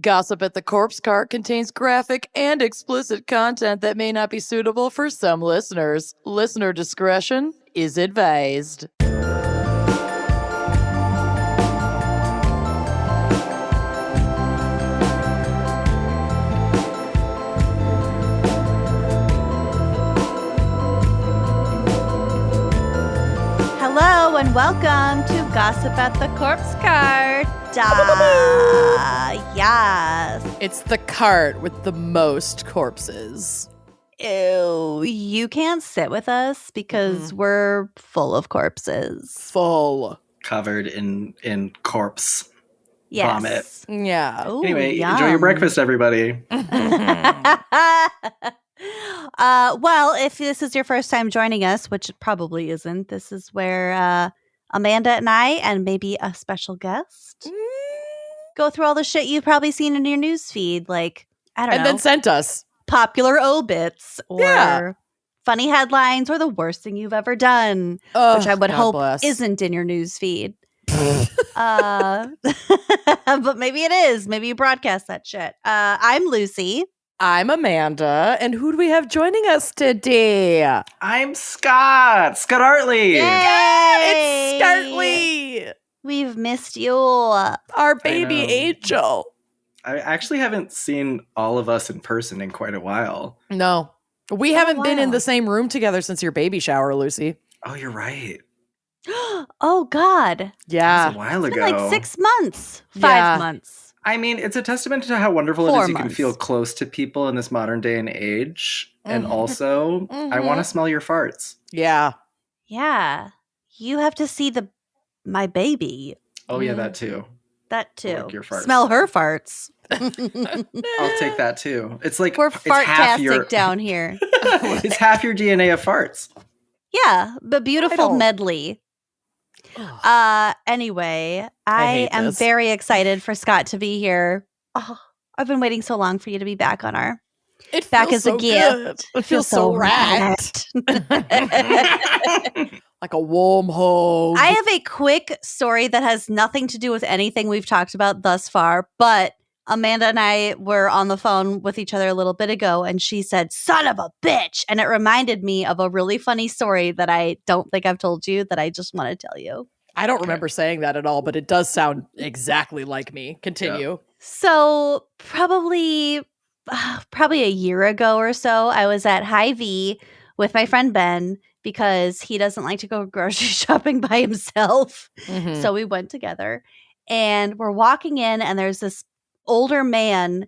Gossip at the Corpse Cart contains graphic and explicit content that may not be suitable for some listeners. Listener discretion is advised. Hello and welcome to Gossip at the Corpse Cart. Yes. It's the cart with the most corpses. Ew, you can't sit with us because we're full of corpses. Full. Covered in corpse Yes. vomit. Yeah. Ooh, Anyway, yum. enjoy your breakfast, everybody. Well, if this is your first time joining us, which it probably isn't, this is where Amanda and I, and maybe a special guest, go through all the shit you've probably seen in your news feed, like, I don't know. And then sent us. Popular obits or funny headlines or the worst thing you've ever done, which I would hope isn't in your news feed. But maybe it is. Maybe you broadcast that shit. I'm Lucy. I'm Amanda. And who do we have joining us today? I'm Scott Hartley. Yay! It's Scartley. We've missed you. Our baby angel. I actually haven't seen all of us in person in quite a while. No. We haven't been in the same room together since your baby shower, Lucy. Oh, you're right. Oh, God. Yeah. That was a while It's ago. been like 6 months. 5 months. I mean, it's a testament to how wonderful it 4 is you can months. feel close to people in this modern day and age. And also, I want to smell your farts. Yeah. Yeah. You have to see my baby. Oh, yeah, that too. That too. Like your farts. Smell her farts. I'll take that too. It's like We're it's half your fartastic down here. it's half your DNA of farts. Yeah, the beautiful medley. Anyway, I am very excited for Scott to be here. Oh, I've been waiting so long for you to be back on our back as a gift. It feels so wrapped. Like a warm home. I have a quick story that has nothing to do with anything we've talked about thus far, but Amanda and I were on the phone with each other a little bit ago, and she said, "Son of a bitch." And it reminded me of a really funny story that I don't think I've told you that I just want to tell you. I don't remember saying that at all, but it does sound exactly like me. Continue. Yeah. So probably a year ago or so, I was at Hy-Vee with my friend Ben because he doesn't like to go grocery shopping by himself. So we went together and we're walking in and there's this older man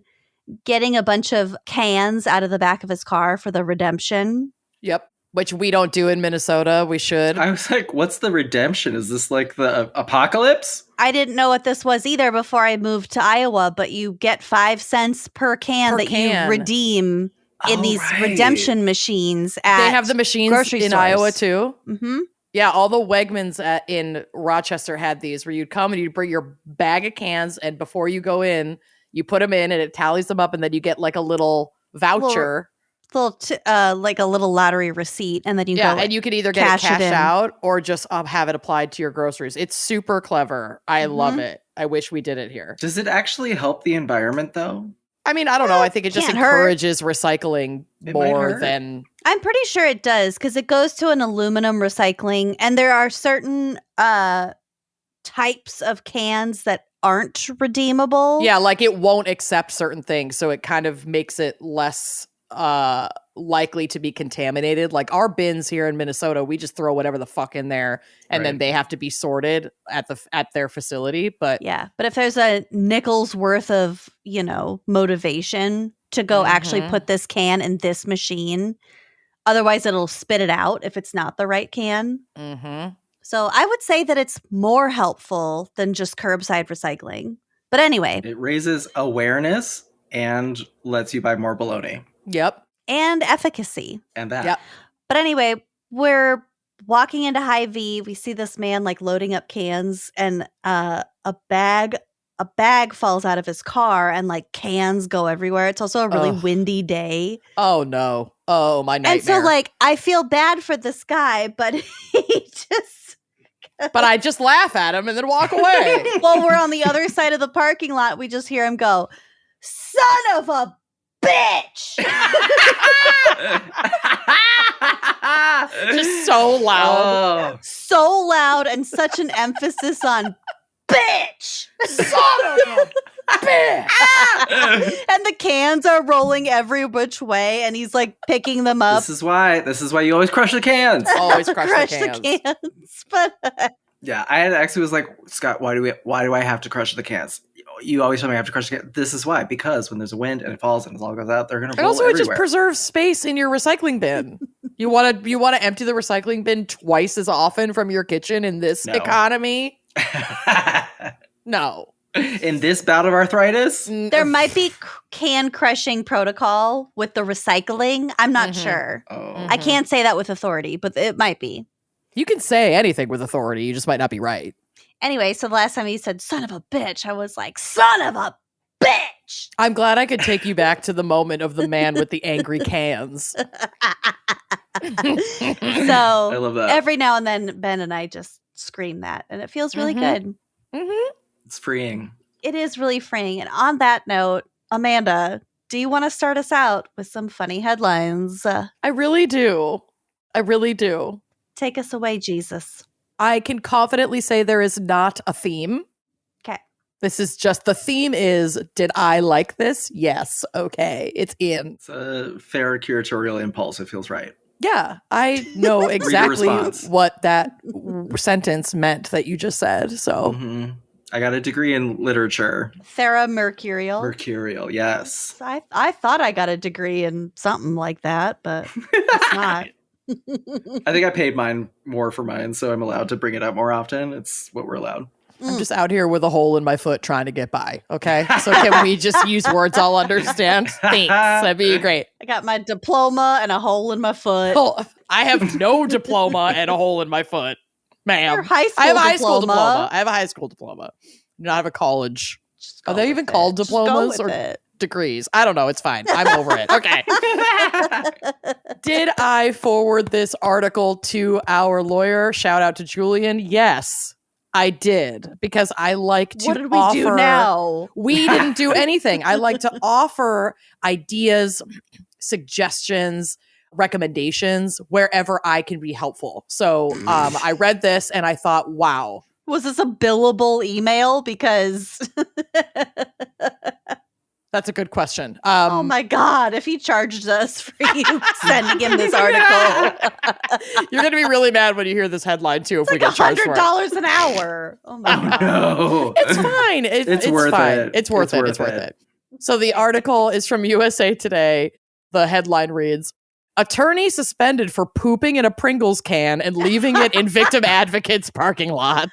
getting a bunch of cans out of the back of his car for the redemption. Yep. Which we don't do in Minnesota. We should. I was like, what's the redemption? Is this like the apocalypse? I didn't know what this was either before I moved to Iowa, but you get 5 cents per can you redeem in these redemption machines at They have the machines grocery in stores. Iowa too. Mm-hmm. Yeah, all the Wegmans in Rochester had these where you'd come and you'd bring your bag of cans, and before you go in, you put them in and it tallies them up, and then you get like a little voucher. Like a little lottery receipt, and then you go and you can either get it cashed out or just have it applied to your groceries. It's super clever. I love it. I wish we did it here. Does it actually help the environment though? I mean, I don't know. I think it just encourages recycling more than... I'm pretty sure it does because it goes to an aluminum recycling, and there are certain types of cans that aren't redeemable. Yeah, like it won't accept certain things, so it kind of makes it less likely to be contaminated. Like our bins here in Minnesota, we just throw whatever the fuck in there, and then they have to be sorted at their facility. But but if there's a nickel's worth of motivation to go actually put this can in this machine, otherwise it'll spit it out if it's not the right can. So I would say that it's more helpful than just curbside recycling. But anyway, it raises awareness and lets you buy more bologna. Yep. And efficacy. And that. Yep. But anyway, we're walking into Hy-Vee. We see this man like loading up cans, and a bag falls out of his car, and like cans go everywhere. It's also a really windy day. Oh no. Oh, my nightmare. And so like I feel bad for this guy, but he just But I just laugh at him and then walk away. While we're on the other side of the parking lot, we just hear him go, son of a bitch. Just so loud. Oh. So loud and such an emphasis on bitch. Son of a bitch. And the cans are rolling every which way, and he's like picking them up. This is why you always crush the cans. Always crush the cans. But Yeah, I had actually was like, Scott, why do I have to crush the cans? You always tell me I have to crush the cans. This is why, because when there's a wind and it falls and it all goes out, they're gonna roll And also, everywhere. it just preserves space in your recycling bin. You want to empty the recycling bin twice as often from your kitchen in this economy? No. In this bout of arthritis? there might be can crushing protocol with the recycling. I'm not sure. Oh. I can't say that with authority, but it might be. You can say anything with authority. You just might not be right. Anyway, so the last time he said son of a bitch, I was like, son of a bitch. I'm glad I could take you back to the moment of the man with the angry cans. So I love that. every now and then Ben and I just scream that, and it feels really good. It's freeing. It is really freeing. And on that note, Amanda, do you want to start us out with some funny headlines? I really do. I really do. Take us away, Jesus. I can confidently say there is not a theme. Okay. This is just the theme is, did I like this? Yes. Okay. It's in. It's a fair curatorial impulse. It feels right. Yeah. I know exactly response. what that sentence meant that you just said. So Mhm. I got a degree in literature. Theramercurial. Mercurial, yes. I thought I got a degree in something like that, but it's not. I think I paid mine more for mine, so I'm allowed to bring it up more often. It's what we're allowed. I'm just out here with a hole in my foot trying to get by. Okay. So can we just use words I'll understand? Thanks. That'd be great. I got my diploma and a hole in my foot. Oh, I have no diploma and a hole in my foot, ma'am. Your high school I have a high school diploma. diploma. I have a high school diploma. Do not have a college. Just Are go they with even it. called Just go diplomas with or it. degrees? I don't know. It's fine. I'm over it. Okay. Did I forward this article to our lawyer? Shout out to Julian. Yes, I did, because I like to What did we offer. do now? We didn't do anything. I like to offer ideas, suggestions, recommendations wherever I can be helpful. So I read this and I thought, wow. Was this a billable email? Because That's a good question. oh my God, if he charged us for you sending him this article, You're going to be really mad when you hear this headline too if we it's get like charged for it. $100 an hour. Oh my God. No. It's fine. It's worth fine. it. It's worth it. It's worth it. So the article is from USA Today. The headline reads, attorney suspended for pooping in a Pringles can and leaving it in victim advocate's parking lot.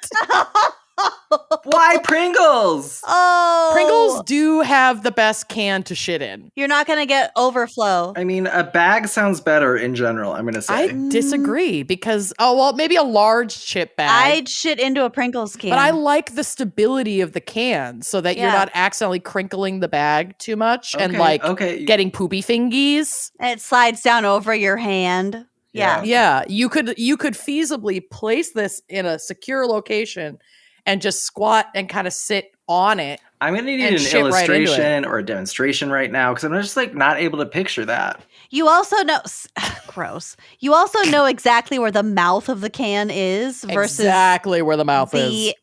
Why Pringles? Oh, Pringles do have the best can to shit in. You're not going to get overflow. I mean, a bag sounds better in general, I'm going to say. I disagree because, maybe a large chip bag. I'd shit into a Pringles can. But I like the stability of the can so that you're Yeah. not accidentally crinkling the bag too much and okay. getting poopy fingies. And it slides down over your hand. Yeah. Yeah, you could feasibly place this in a secure location and just squat and kind of sit on it. I'm going to need and an shit right into illustration or a demonstration right now because I'm just not able to picture that. You also know, gross. You also know exactly where the mouth of the can is versus Exactly where the mouth the is.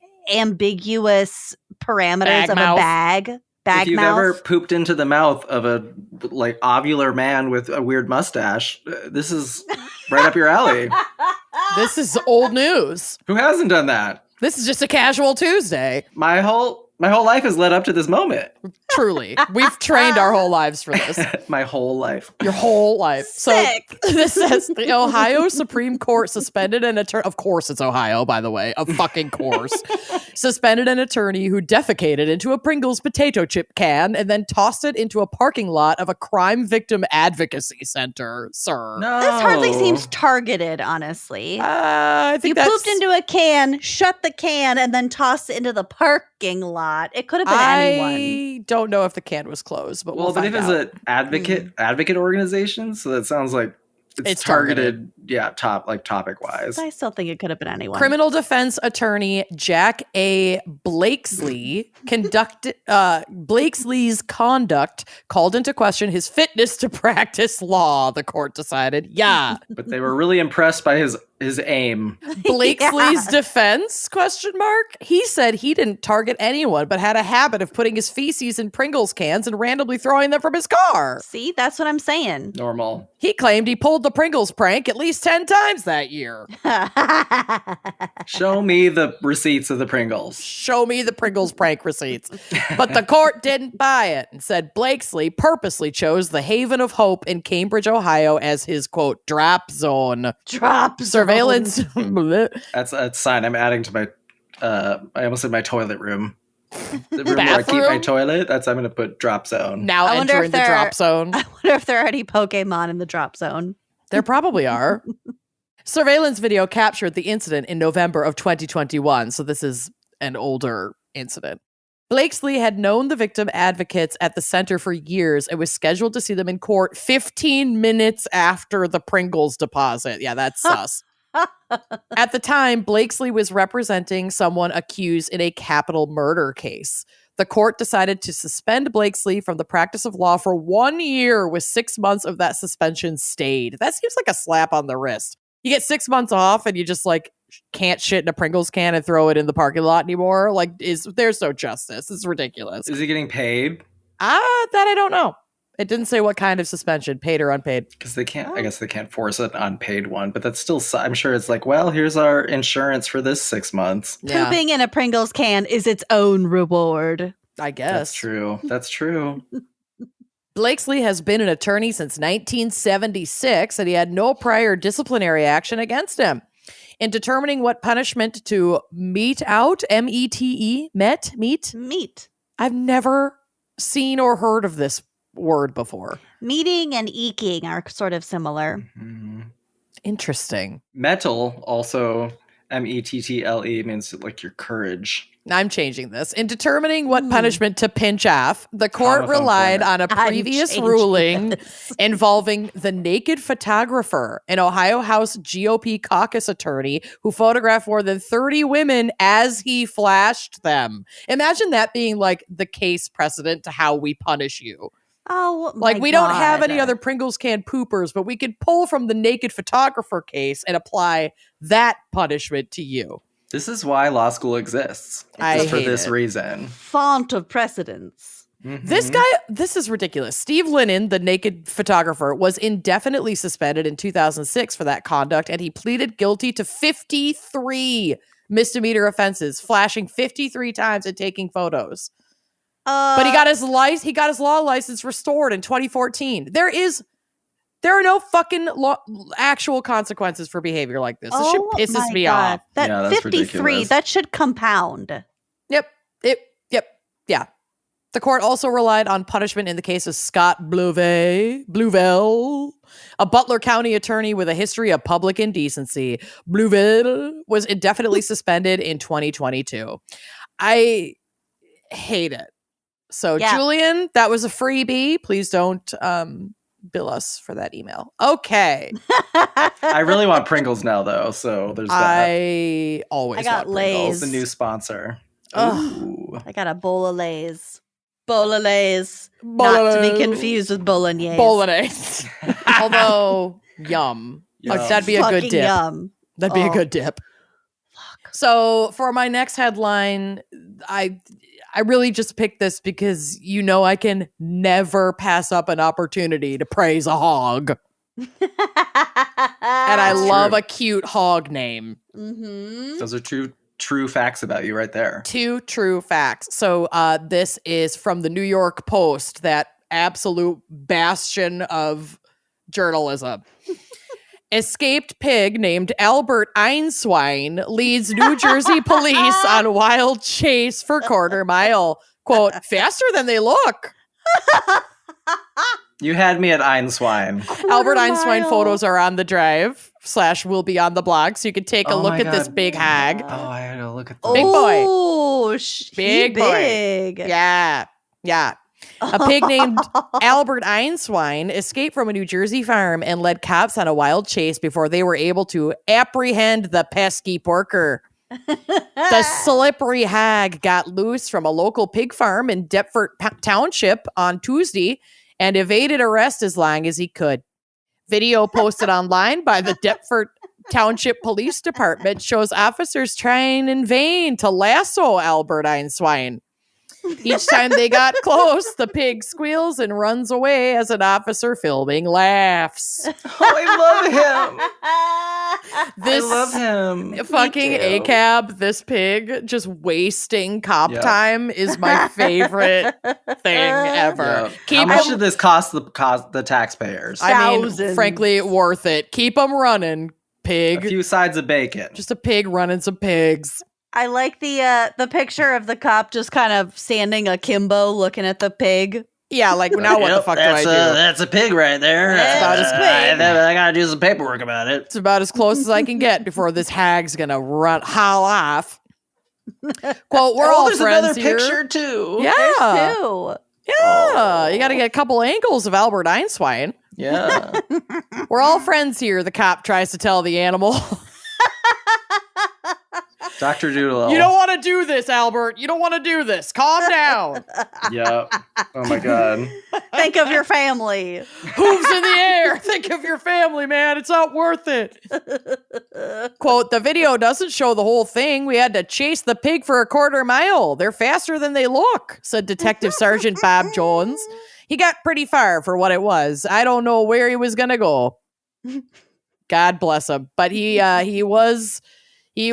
ambiguous parameters Bag of mouth. a bag. Bag if you've mouth. ever pooped into the mouth of a ovular man with a weird mustache, this is right up your alley. This is old news. Who hasn't done that? This is just a casual Tuesday. My whole life has led up to this moment. Truly. We've trained our whole lives for this. My whole life. Your whole life. Sick. So this says the Ohio Supreme Court suspended an attorney. Of course, it's Ohio, by the way. Of fucking course. Suspended an attorney who defecated into a Pringles potato chip can and then tossed it into a parking lot of a crime victim advocacy center, sir. No. This hardly seems targeted, honestly. I think You that's... pooped into a can, shut the can, and then tossed it into the parking lot. It could have been anyone. I don't know if the can was closed, but Well, we'll but find if it's out. an advocate organization, so that sounds like it's targeted. Yeah, topic wise. I still think it could have been anyone. Criminal defense attorney Jack A. Blakesley Blakesley's conduct called into question his fitness to practice law, the court decided. Yeah. But they were really impressed by his aim. Blakesley's defense? ? He said he didn't target anyone, but had a habit of putting his feces in Pringles cans and randomly throwing them from his car. See, that's what I'm saying. Normal. He claimed he pulled the Pringles prank at least 10 times that year. Show me the receipts of the Pringles. Show me the Pringles prank receipts. But the court didn't buy it and said Blakesley purposely chose the Haven of Hope in Cambridge, Ohio as his, quote, drop zone. Drop Surveillance. That's a sign I'm adding to my, I almost said my toilet room. The room where I keep my toilet, I'm going to put drop zone. Now entering the drop zone. I wonder if there are any Pokemon in the drop zone. There probably are. Surveillance video captured the incident in November of 2021. So this is an older incident. Blakesley had known the victim advocates at the center for years and was scheduled to see them in court 15 minutes after the Pringles deposit. Yeah, that's sus. At the time, Blakesley was representing someone accused in a capital murder case. The court decided to suspend Blakesley from the practice of law for 1 year, with 6 months of that suspension stayed. That seems like a slap on the wrist. You get 6 months off and you just can't shit in a Pringles can and throw it in the parking lot anymore. There's no justice. It's ridiculous. Is he getting paid? That I don't know. It didn't say what kind of suspension, paid or unpaid. Because they can't, I guess they can't force an unpaid one, but that's still, I'm sure it's well, here's our insurance for this 6 months. Yeah. Pooping in a Pringles can is its own reward. I guess. That's true. Blakesley has been an attorney since 1976, and he had no prior disciplinary action against him. In determining what punishment to mete out, M-E-T-E, meet. I've never seen or heard of this word before. Meeting and eking are sort of similar. Mm-hmm. Interesting. Metal, also M-E-T-T-L-E, means your courage. I'm changing this. In determining what punishment to pinch off, the court relied on a previous ruling involving the naked photographer, an Ohio House GOP caucus attorney who photographed more than 30 women as he flashed them. Imagine that being the case precedent to how we punish you. Oh, we don't have any other Pringles can poopers, but we could pull from the naked photographer case and apply that punishment to you. This is why law school exists. I for hate this it. reason. Font of precedence. Mm-hmm. This guy, this is ridiculous. Steve Lennon, the naked photographer, was indefinitely suspended in 2006 for that conduct, and he pleaded guilty to 53 misdemeanor offenses, flashing 53 times and taking photos. But he got his law license restored in 2014. There are no fucking actual consequences for behavior like this. This shit pisses me off. That 53, ridiculous. That should compound. Yep. Yeah. The court also relied on punishment in the case of Scott Blueville, a Butler County attorney with a history of public indecency. Blueville was indefinitely suspended in 2022. I hate it. So, Julian, that was a freebie. Please don't bill us for that email. Okay. I really want Pringles now, though. So there's that. I always want Lay's. Pringles. The new sponsor. I got a bowl of Lay's. Bowl of Lay's. Not to be confused with bolognese. Bolognese. Although, yum. That'd be a good dip. Yum. That'd be a good dip. Fuck. So for my next headline, I really just picked this because I can never pass up an opportunity to praise a hog. And I love a cute hog name. Mm-hmm. Those are true facts about you right there. 2 true facts. So this is from the New York Post, that absolute bastion of journalism. Escaped pig named Albert Einswine leads New Jersey police on wild chase for quarter mile. Quote, faster than they look. You had me at Einswine. Albert Einswine photos are on the drive / will be on the blog, so you can take a look at this big hag. Oh, I had to look at the big boy. Oh, big boy. Big. Yeah. A pig named Albert Einswine escaped from a New Jersey farm and led cops on a wild chase before they were able to apprehend the pesky porker. The slippery hag got loose from a local pig farm in Deptford Township on Tuesday and evaded arrest as long as he could. Video posted online by the Deptford Township Police Department shows officers trying in vain to lasso Albert Einswine. Each time they got close, the pig squeals and runs away as an officer filming laughs. Oh, I love him. Fucking ACAB, this pig just wasting cop time is my favorite thing ever. How much did this cost the taxpayers? Thousands. I mean, frankly, worth it. Keep them running, pig. A few sides of bacon. Just a pig running some pigs. I like the picture of the cop just kind of standing akimbo looking at the pig. Yeah, like now what the fuck do I do? That's a pig right there. That's about as I gotta do some paperwork about it. It's about as close as I can get before this hag's gonna haul off. Quote, we're all there's friends another here. picture too. Yeah. There's two. Yeah. You gotta get a couple angles of Albert Einswine. Yeah. We're all friends here, the cop tries to tell the animal. Dr. Doodle. You don't want to do this, Albert. You don't want to do this. Calm down. Yep. Oh my God. Think of your family. Hooves in the air. Think of your family, man. It's not worth it. Quote, the video doesn't show the whole thing. We had to chase the pig for a quarter mile. They're faster than they look, said Detective Sergeant Bob Jones. He got pretty far for what it was. I don't know where he was going to go. God bless him. But he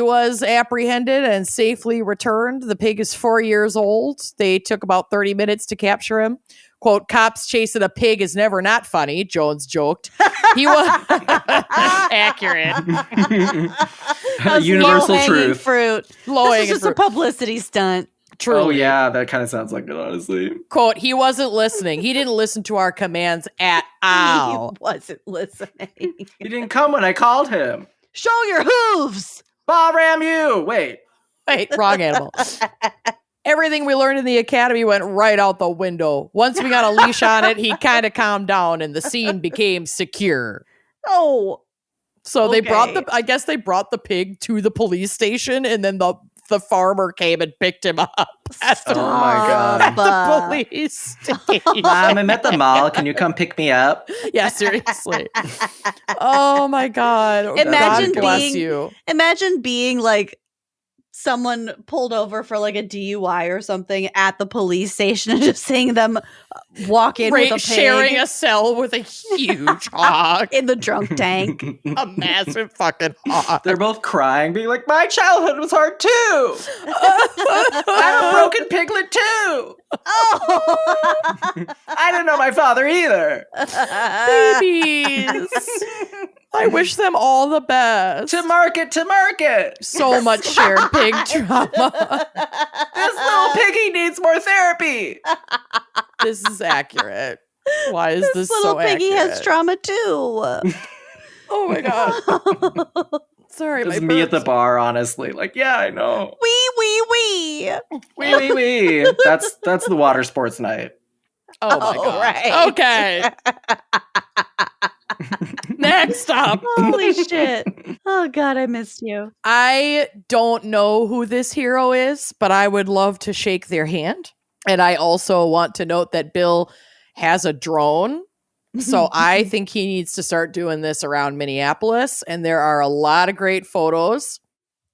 was apprehended and safely returned. The pig is 4 years old. They took about 30 minutes to capture him. Quote, cops chasing a pig is never not funny, Jones joked. He was accurate. Universal truth. Fruit. This is just a publicity stunt. Truly. Oh yeah, that kind of sounds like it, honestly. Quote, he wasn't listening. He didn't listen to our commands at all. He wasn't listening. He didn't come when I called him. Show your hooves. Ball ram you. Wait, wrong animal. Everything we learned in the academy went right out the window. Once we got a leash on it, he kind of calmed down and the scene became secure. Oh. So they brought they brought the pig to the police station and then the farmer came and picked him up. Oh my God. The police station. Mom, I'm at the mall. Can you come pick me up? Yeah, seriously. Oh my God. Imagine God bless you. Imagine being like someone pulled over for like a DUI or something at the police station and just seeing them walk in with a pig. Sharing a cell with a huge hog. In the drunk tank. A massive fucking hog. They're both crying, being like, my childhood was hard too. I'm a broken piglet too. Oh. I didn't know my father either. Babies. I wish them all the best. To market. So much shared pig drama. This little piggy needs more therapy. This is accurate. Why is this so little piggy accurate? has trauma too. Oh my God. Sorry, Just my me at the burps. bar, honestly. Like, yeah, I know. Wee. Wee. That's the water sports night. Oh my God. Right. Okay. Next up. Holy shit. Oh God, I missed you. I don't know who this hero is, but I would love to shake their hand. And I also want to note that Bill has a drone. So I think he needs to start doing this around Minneapolis. And there are a lot of great photos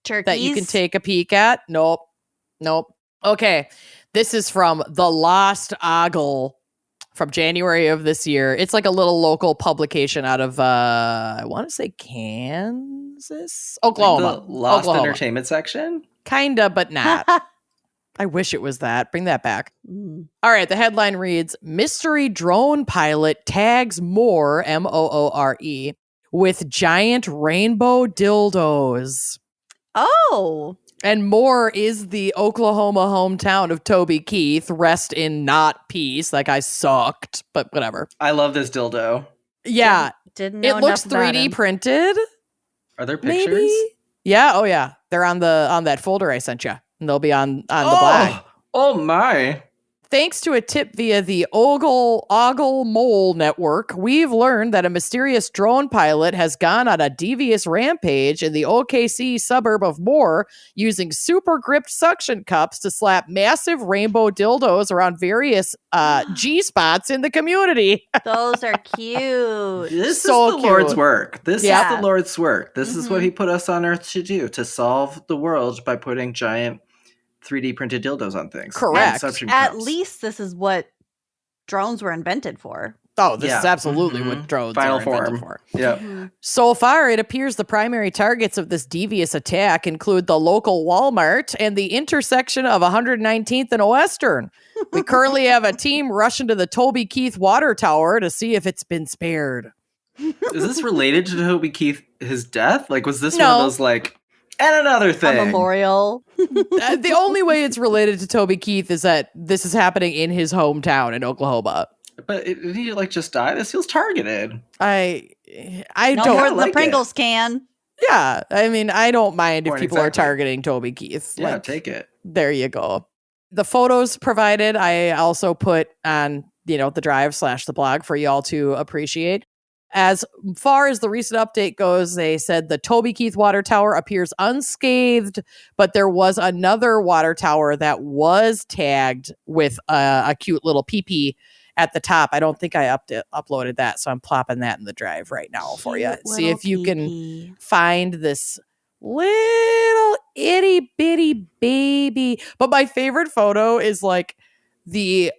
Turkeys. that you can take a peek at. Nope. Okay. This is from The Lost Ogle from January of this year. It's like a little local publication out of, I want to say Kansas? Oklahoma. The Lost Oklahoma. Entertainment section? Kinda, but not. I wish it was that. Bring that back. All right. The headline reads, Mystery Drone Pilot Tags Moore, Moore, with giant rainbow dildos. Oh. And Moore is the Oklahoma hometown of Toby Keith. Rest in not peace. That guy sucked, but whatever. I love this dildo. Yeah. Didn't know It looks enough about 3D him. printed. Are there pictures? Maybe? Yeah. Oh, yeah. They're on that folder I sent you. And they'll be on the blog. Oh my. Thanks to a tip via the Ogle Mole Network, we've learned that a mysterious drone pilot has gone on a devious rampage in the OKC suburb of Moore using super gripped suction cups to slap massive rainbow dildos around various G-spots in the community. Those are cute. This So is the cute. Lord's work. This Yeah. is the Lord's work. This is what he put us on Earth to do, to solve the world by putting giant 3D printed dildos on things. Correct. And suction At cups. least this is what drones were invented for. Oh, this Yeah. is absolutely Mhm. what drones Final are invented form. for. Yep. So far, it appears the primary targets of this devious attack include the local Walmart and the intersection of 119th and Western. We currently have a team rushing to the Toby Keith water tower to see if it's been spared. Is this related to Toby Keith, his death? Like, was this one No. of those, like, and another A thing? memorial. The only way it's related to Toby Keith is that this is happening in his hometown in Oklahoma. But did he, like, just die? This feels targeted. I No don't. more I than like the it. Pringles can. Yeah, I mean, I don't mind if Point people are exactly. targeting Toby Keith. Yeah, Like, take it. there you go. The photos provided, I also put on, the drive / the blog for y'all to appreciate. As far as the recent update goes, they said the Toby Keith water tower appears unscathed, but there was another water tower that was tagged with a cute little peepee at the top. I don't think I uploaded that, so I'm plopping that in the drive right now for you. Cute See if you little can teepee. find this little itty bitty baby. But my favorite photo is like the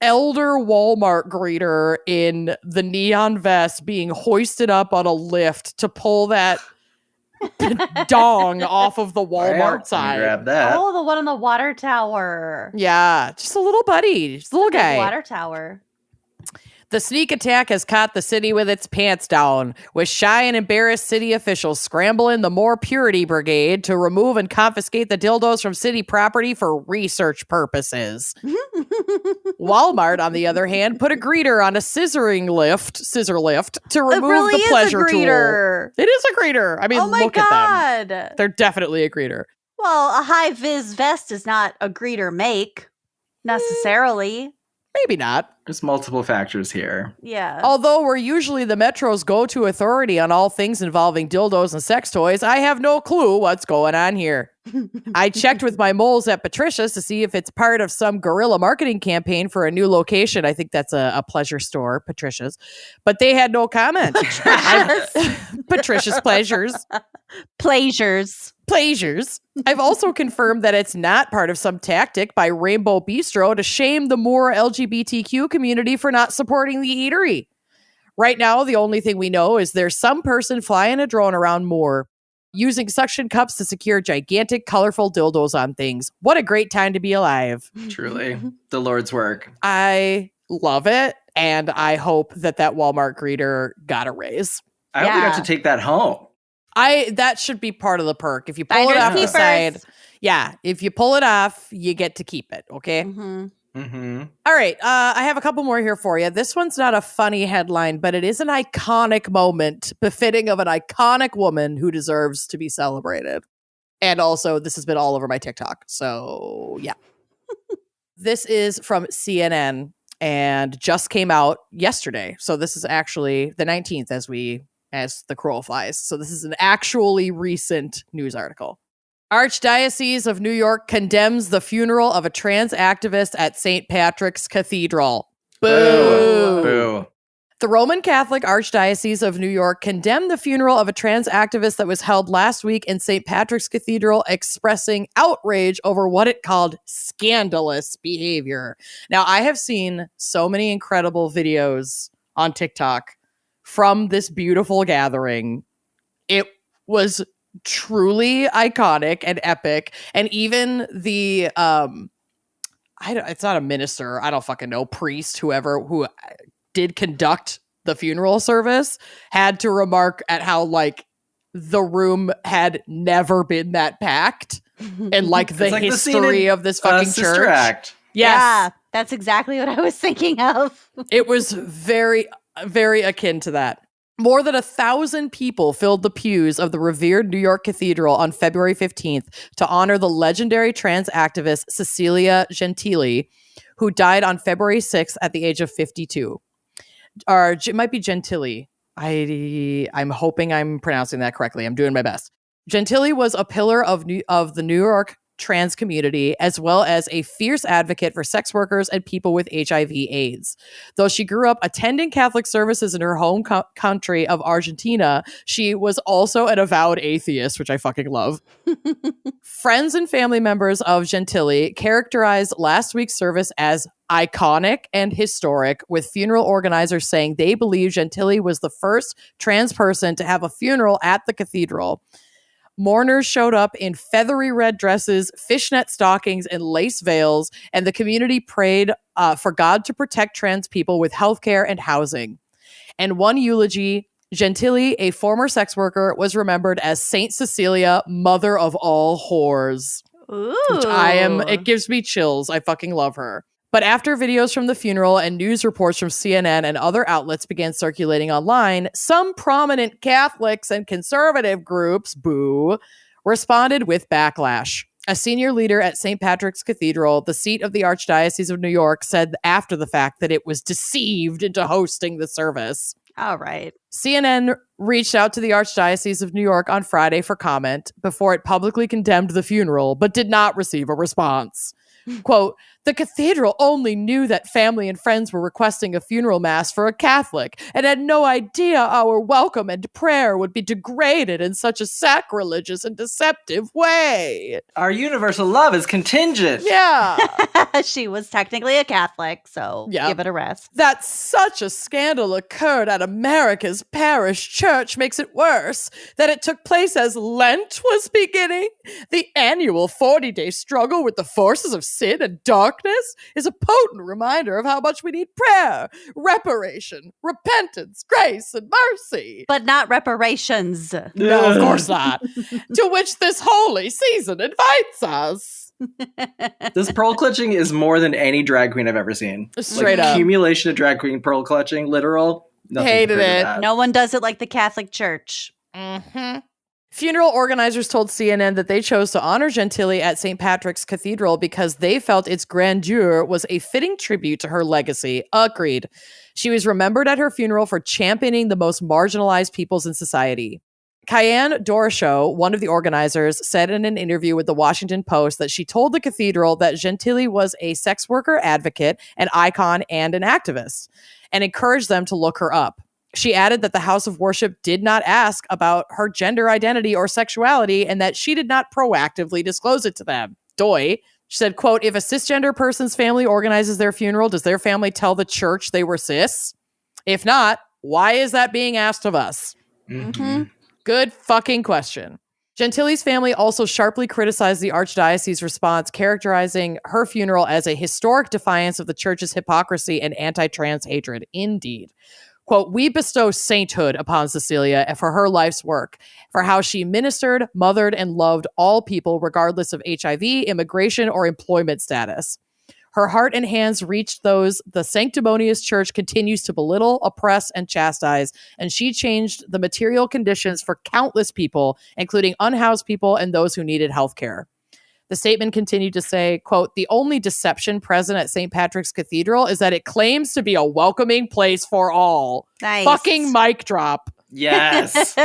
elder Walmart greeter in the neon vest being hoisted up on a lift to pull that dong off of the Well, Walmart let me side. grab that. Oh, the one on the water tower. Yeah, just a little buddy, just a little Big guy. water tower. The sneak attack has caught the city with its pants down, with shy and embarrassed city officials scrambling the More Purity Brigade to remove and confiscate the dildos from city property for research purposes. Walmart, on the other hand, put a greeter on a scissor lift to remove It really the pleasure is a greeter. tool. It is a greeter. I mean, Oh my look at them. god. They're definitely a greeter. Well, a high vis vest is not a greeter make necessarily. Maybe not. There's multiple factors here. Yeah. Although we're usually the Metro's go-to authority on all things involving dildos and sex toys, I have no clue what's going on here. I checked with my moles at Patricia's to see if it's part of some guerrilla marketing campaign for a new location. I think that's a pleasure store, Patricia's. But they had no comment. Patricia's Pleasures. Pleasures. I've also confirmed that it's not part of some tactic by Rainbow Bistro to shame the more LGBTQ community for not supporting the eatery. Right now, the only thing we know is there's some person flying a drone around Moore using suction cups to secure gigantic, colorful dildos on things. What a great time to be alive. Truly. The Lord's work. I love it, and I hope that Walmart greeter got a raise. I hope we got Yeah. to take that home. That should be part of the perk. If you pull it Finders off the keepers. side, yeah, if you pull it off, you get to keep it, okay? Mhm. Mm-hmm. All right, I have a couple more here for you. This one's not a funny headline, but it is an iconic moment befitting of an iconic woman who deserves to be celebrated. And also, this has been all over my TikTok. So, yeah. This is from CNN and just came out yesterday. So, this is actually the 19th as the crow flies. So, this is an actually recent news article. Archdiocese of New York condemns the funeral of a trans activist at St. Patrick's Cathedral. Boo! Boo. The Roman Catholic Archdiocese of New York condemned the funeral of a trans activist that was held last week in St. Patrick's Cathedral, expressing outrage over what it called scandalous behavior. Now, I have seen so many incredible videos on TikTok from this beautiful gathering. It was truly iconic and epic. And even the it's not a minister, I don't fucking know, priest, whoever who did conduct the funeral service had to remark at how like the room had never been that packed and like the It's like the scene history in, of this fucking Sister church. Act. Yes. Yeah, that's exactly what I was thinking of. It was very, very akin to that. More than 1,000 people filled the pews of the revered New York Cathedral on February 15th to honor the legendary trans activist Cecilia Gentili, who died on February 6th at the age of 52. Or it might be Gentili. I'm hoping I'm pronouncing that correctly. I'm doing my best. Gentili was a pillar of the New York trans community, as well as a fierce advocate for sex workers and people with HIV/AIDS. Though she grew up attending Catholic services in her home country of Argentina, she was also an avowed atheist, which I fucking love. Friends and family members of Gentili characterized last week's service as iconic and historic, with funeral organizers saying they believe Gentili was the first trans person to have a funeral at the cathedral. Mourners showed up in feathery red dresses, fishnet stockings, and lace veils, and the community prayed for God to protect trans people with healthcare and housing. And one eulogy, Gentili, a former sex worker, was remembered as Saint Cecilia, mother of all whores. Ooh. Which it gives me chills. I fucking love her. But after videos from the funeral and news reports from CNN and other outlets began circulating online, some prominent Catholics and conservative groups, responded with backlash. A senior leader at St. Patrick's Cathedral, the seat of the Archdiocese of New York, said after the fact that it was deceived into hosting the service. All right. CNN reached out to the Archdiocese of New York on Friday for comment before it publicly condemned the funeral, but did not receive a response. Quote, the cathedral only knew that family and friends were requesting a funeral mass for a Catholic and had no idea our welcome and prayer would be degraded in such a sacrilegious and deceptive way. Our universal love is contingent. Yeah. She was technically a Catholic, so give it a rest. That such a scandal occurred at America's parish church makes it worse. That it took place as Lent was beginning. The annual 40-day struggle with the forces of sin and darkness is a potent reminder of how much we need prayer, reparation, repentance, grace, and mercy. But not reparations. No, of course not. To which this holy season invites us. This pearl clutching is more than any drag queen I've ever seen. Straight up. Accumulation of drag queen pearl clutching, literal. Hated it. No one does it like the Catholic Church. Mm-hmm. Funeral organizers told CNN that they chose to honor Gentili at St. Patrick's Cathedral because they felt its grandeur was a fitting tribute to her legacy. Agreed. She was remembered at her funeral for championing the most marginalized peoples in society. Kyan Doroshow, one of the organizers, said in an interview with the Washington Post that she told the cathedral that Gentili was a sex worker advocate, an icon, and an activist, and encouraged them to look her up. She added that the house of worship did not ask about her gender identity or sexuality and that she did not proactively disclose it to them. She said, quote, if a cisgender person's family organizes their funeral, does their family tell the church they were cis? If not, why is that being asked of us? Mm-hmm. Good fucking question. Gentili's family also sharply criticized the Archdiocese's response, characterizing her funeral as a historic defiance of the church's hypocrisy and anti-trans hatred. Indeed. Quote, we bestow sainthood upon Cecilia for her life's work, for how she ministered, mothered, and loved all people regardless of HIV, immigration, or employment status. Her heart and hands reached those the sanctimonious church continues to belittle, oppress, and chastise, and she changed the material conditions for countless people, including unhoused people and those who needed health care. The statement continued to say, quote, the only deception present at St. Patrick's Cathedral is that it claims to be a welcoming place for all. Nice. Fucking mic drop. Yes.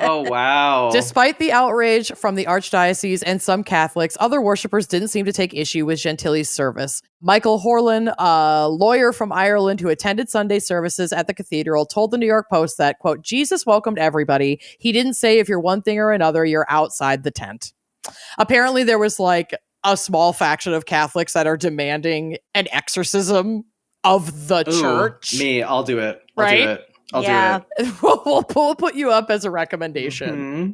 Oh, wow. Despite the outrage from the Archdiocese and some Catholics, other worshippers didn't seem to take issue with Gentili's service. Michael Horlin, a lawyer from Ireland who attended Sunday services at the cathedral, told the New York Post that, quote, Jesus welcomed everybody. He didn't say if you're one thing or another, you're outside the tent. Apparently there was like a small faction of Catholics that are demanding an exorcism of the church. Me, I'll do it. I'll do it. We'll put you up as a recommendation. Mm-hmm.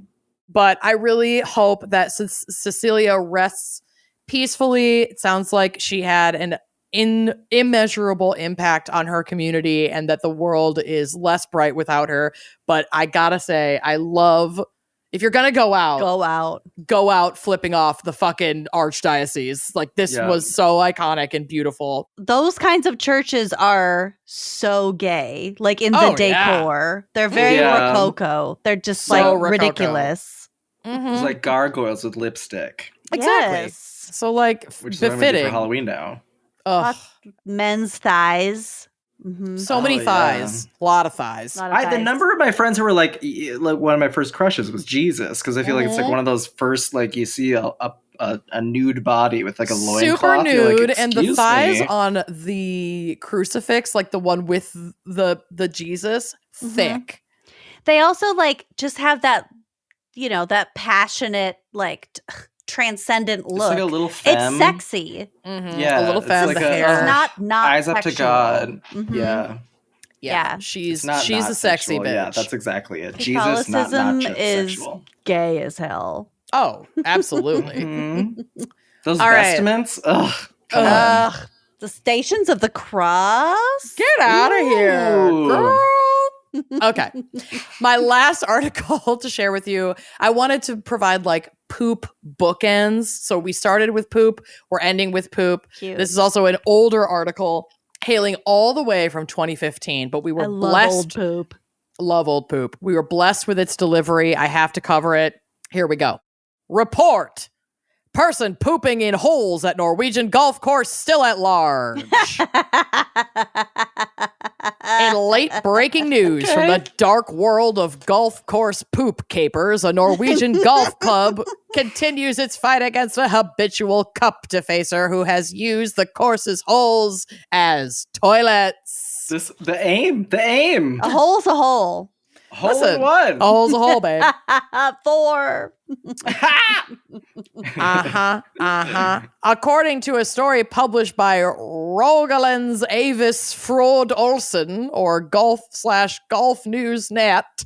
But I really hope that Cecilia rests peacefully. It sounds like she had an immeasurable impact on her community and that the world is less bright without her. But I gotta say, I love... If you're going to go out flipping off the fucking Archdiocese. Like, this was so iconic and beautiful. Those kinds of churches are so gay, like in the decor. They're very rococo. They're just so like ridiculous. Mm-hmm. It's like gargoyles with lipstick. Exactly. Yes. So like which is what I'm gonna do befitting for Halloween now. Ugh. Men's thighs. Mm-hmm. So many thighs. A lot of thighs. The number of my friends who were like one of my first crushes was Jesus, because I feel like it's like one of those first, like, you see a nude body with like a loincloth. Super nude, like, and the thighs on the crucifix, like the one with the Jesus, thick. They also like just have that, that passionate, like transcendent look. It's like a little femme. It's sexy. Mm-hmm. Yeah, a little femme. like The hair. It's not eyes up sexual. to God. Mm-hmm. Yeah. She's not a sexy sexual. bitch. Yeah, that's exactly it. Jesus, not Catholicism just is sexual. gay as hell. Oh, absolutely. Mhm. Those All right. vestments. Ugh. Come on. The Stations of the Cross. Get out of here, Ooh. girl. Okay. My last article to share with you, I wanted to provide like poop bookends. So we started with poop, we're ending with poop. Cute. This is also an older article hailing all the way from 2015, but we were blessed. Old poop. Love old poop. We were blessed with its delivery. I have to cover it. Here we go. Report. Person pooping in holes at Norwegian golf course still at large. In late breaking news from the dark world of golf course poop capers, a Norwegian golf club continues its fight against a habitual cup defacer who has used the course's holes as toilets. The aim. A hole's a hole. Hole Listen, in one. A hole's a hole, babe. 4. According to a story published by Rogaland's Avis Frode Olsen, or golf/golf news net,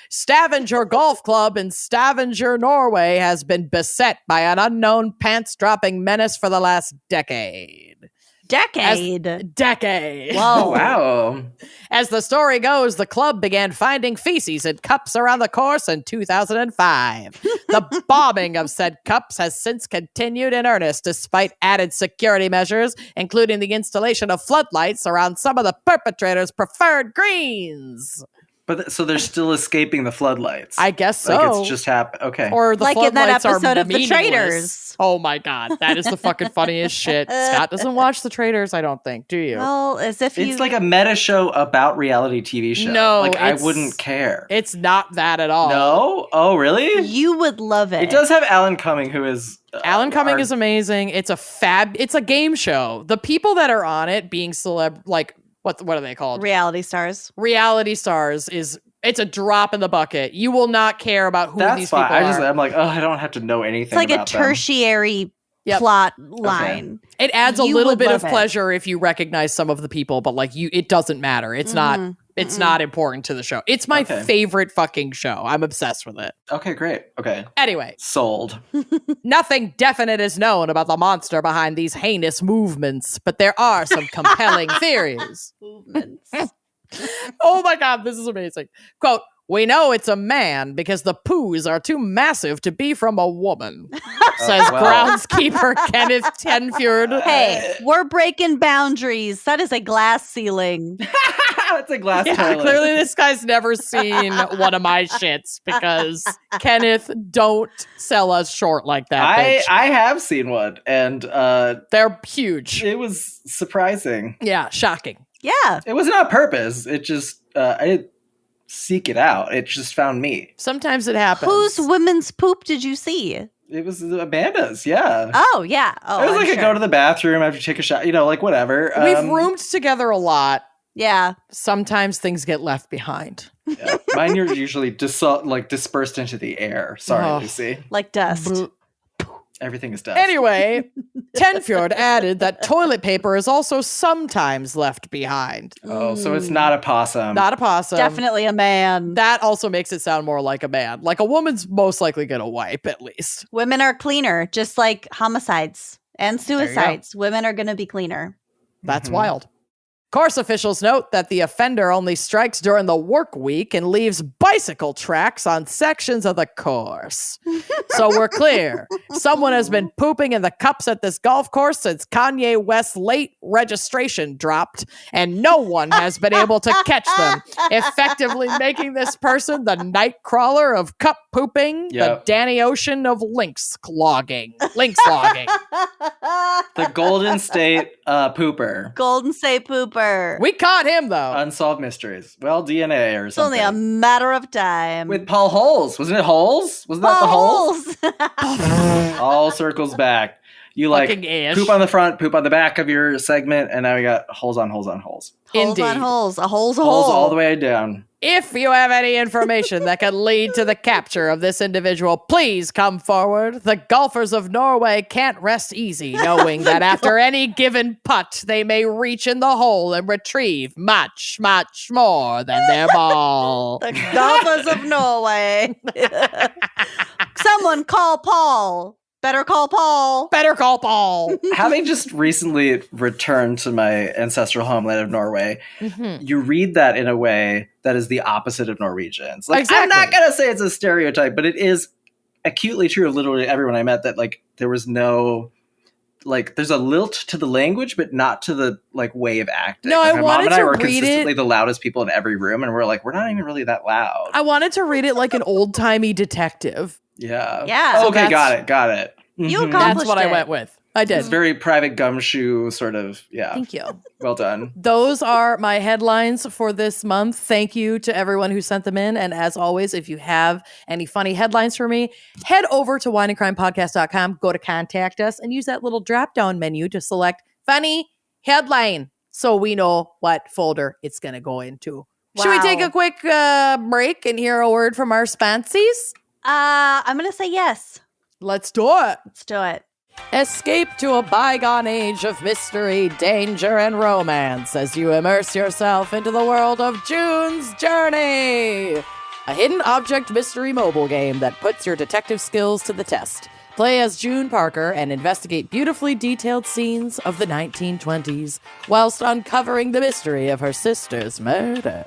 Stavanger Golf Club in Stavanger, Norway, has been beset by an unknown pants-dropping menace for the last decade. Decade. Whoa. Wow. As the story goes, the club began finding feces in cups around the course in 2005. The bombing of said cups has since continued in earnest despite added security measures, including the installation of floodlights around some of the perpetrators' preferred greens. But so they're still escaping the floodlights. I guess so. Like it's just happened. Okay. Or the like in that floodlights are episode of The meaningless. Traitors. Oh my God. That is the fucking funniest shit. Scott doesn't watch The Traitors, I don't think. Do you? Well, as if it's like a meta show about reality TV show. No, like I wouldn't care. It's not that at all. No? Oh, really? You would love it. It does have Alan Cumming, who is Alan Cumming is amazing. It's a game show. The people that are on it being like what are they called? Reality stars. Reality stars it's a drop in the bucket. You will not care about who these people are. I'm like, I don't have to know anything. It's like about a tertiary plot line. It adds a little bit of pleasure if you recognize some of the people, but like it doesn't matter. It's not not important to the show. It's my favorite fucking show. I'm obsessed with it. Okay, great. Okay. Anyway. Sold. Nothing definite is known about the monster behind these heinous movements, but there are some compelling theories. Movements. Oh my God, this is amazing. Quote, "We know it's a man because the poos are too massive to be from a woman," says groundskeeper Kenneth Tenfjord. Hey, we're breaking boundaries. That is a glass ceiling. It's a glass toilet. Clearly this guy's never seen one of my shits because Kenneth, don't sell us short like that. I have seen one, and they're huge. It was surprising. Yeah, shocking. Yeah. It wasn't on purpose. It just I didn't seek it out. It just found me. Sometimes it happens. Whose women's poop did you see? It was Amanda's, yeah. Oh, yeah. Oh, it was like I go to the bathroom after you take a shot, like whatever. We've roomed together a lot. Yeah. Sometimes things get left behind. Yeah. Mine are usually dispersed into the air. Sorry, Lucy. Like dust. Everything is dust. Anyway, Tenfjord added that toilet paper is also sometimes left behind. Oh, so it's not a possum. Not a possum. Definitely a man. That also makes it sound more like a man. Like a woman's most likely going to wipe, at least. Women are cleaner, just like homicides and suicides. Women are going to be cleaner. That's wild. Course officials note that the offender only strikes during the work week and leaves bicycle tracks on sections of the course. So we're clear. Someone has been pooping in the cups at this golf course since Kanye West's late registration dropped, and no one has been able to catch them, effectively making this person the night crawler of cup pooping, Yep. the Danny Ocean of lynx logging. Lynx logging. The Golden State pooper. Golden State Pooper. We caught him, though. Unsolved mysteries. Well, DNA or It's something. only a matter of time. With Paul Holes. Wasn't it Holes? Wasn't that the Holes? All circles back. You like Fucking ish. poop on the front, poop on the back of your segment, and now we got holes on holes on holes. Holes Indeed. on holes. A hole's a Holes hole. all the way down. If you have any information that could lead to the capture of this individual, please come forward. The golfers of Norway can't rest easy, knowing that after any given putt, they may reach in the hole and retrieve much, much more than their ball. The golfers of Norway. Someone call Paul. Better call Paul. Better call Paul. Having just recently returned to my ancestral homeland of Norway, you read that in a way that is the opposite of Norwegians. Like, I'm not Exactly. going to say it's a stereotype, but it is acutely true of literally everyone I met that, like, there was no, like, there's a lilt to the language, but not to the, like, way of acting. No, Like, I my mom wanted and I to were read consistently it. the loudest people in every room, and we're like, we're not even really that loud. I wanted to read it like an old-timey detective. Yeah. Yeah. Oh, So okay, that's- got it. You Mhm. accomplished That's what I it. went with. I did. It's very private gumshoe sort of, yeah. Thank you. Well done. Those are my headlines for this month. Thank you to everyone who sent them in. And as always, if you have any funny headlines for me, head over to wineandcrimepodcast.com, go to contact us, and use that little drop-down menu to select funny headline so we know what folder it's going to go into. Should we Wow. take a quick break and hear a word from our sponsees? I'm going to say yes. Let's do it. Let's do it. Escape to a bygone age of mystery, danger, and romance as you immerse yourself into the world of June's Journey, a hidden object mystery mobile game that puts your detective skills to the test. Play as June Parker and investigate beautifully detailed scenes of the 1920s whilst uncovering the mystery of her sister's murder.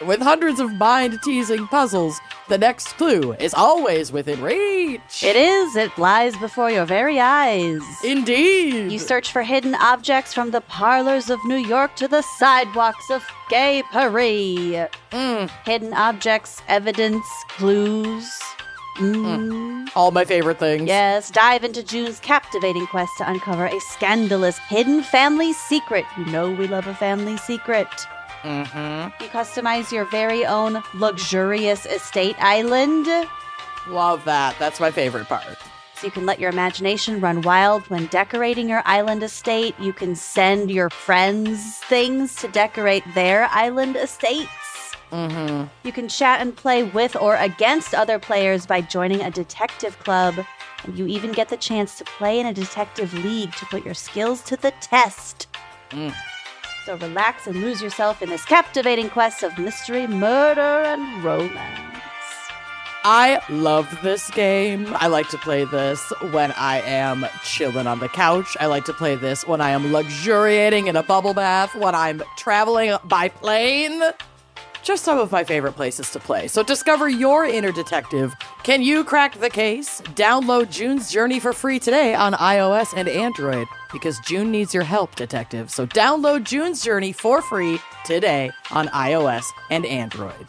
With hundreds of mind-teasing puzzles, the next clue is always within reach. It is. It lies before your very eyes. Indeed. You search for hidden objects from the parlors of New York to the sidewalks of Gay Paris. Hidden objects, evidence, clues. All my favorite things. Yes, dive into June's captivating quest to uncover a scandalous hidden family secret. You know we love a family secret. Mm-hmm. You customize your very own luxurious estate island. Love that. That's my favorite part. So you can let your imagination run wild when decorating your island estate. You can send your friends things to decorate their island estates. Mm-hmm. You can chat and play with or against other players by joining a detective club. And you even get the chance to play in a detective league to put your skills to the test. So relax and lose yourself in this captivating quest of mystery, murder, and romance. I love this game. I like to play this when I am chilling on the couch. I like to play this when I am luxuriating in a bubble bath, when I'm traveling by plane. Just some of my favorite places to play. So discover your inner detective. Can you crack the case? Download June's Journey for free today on iOS and Android, because June needs your help, detective. So download June's Journey for free today on iOS and Android.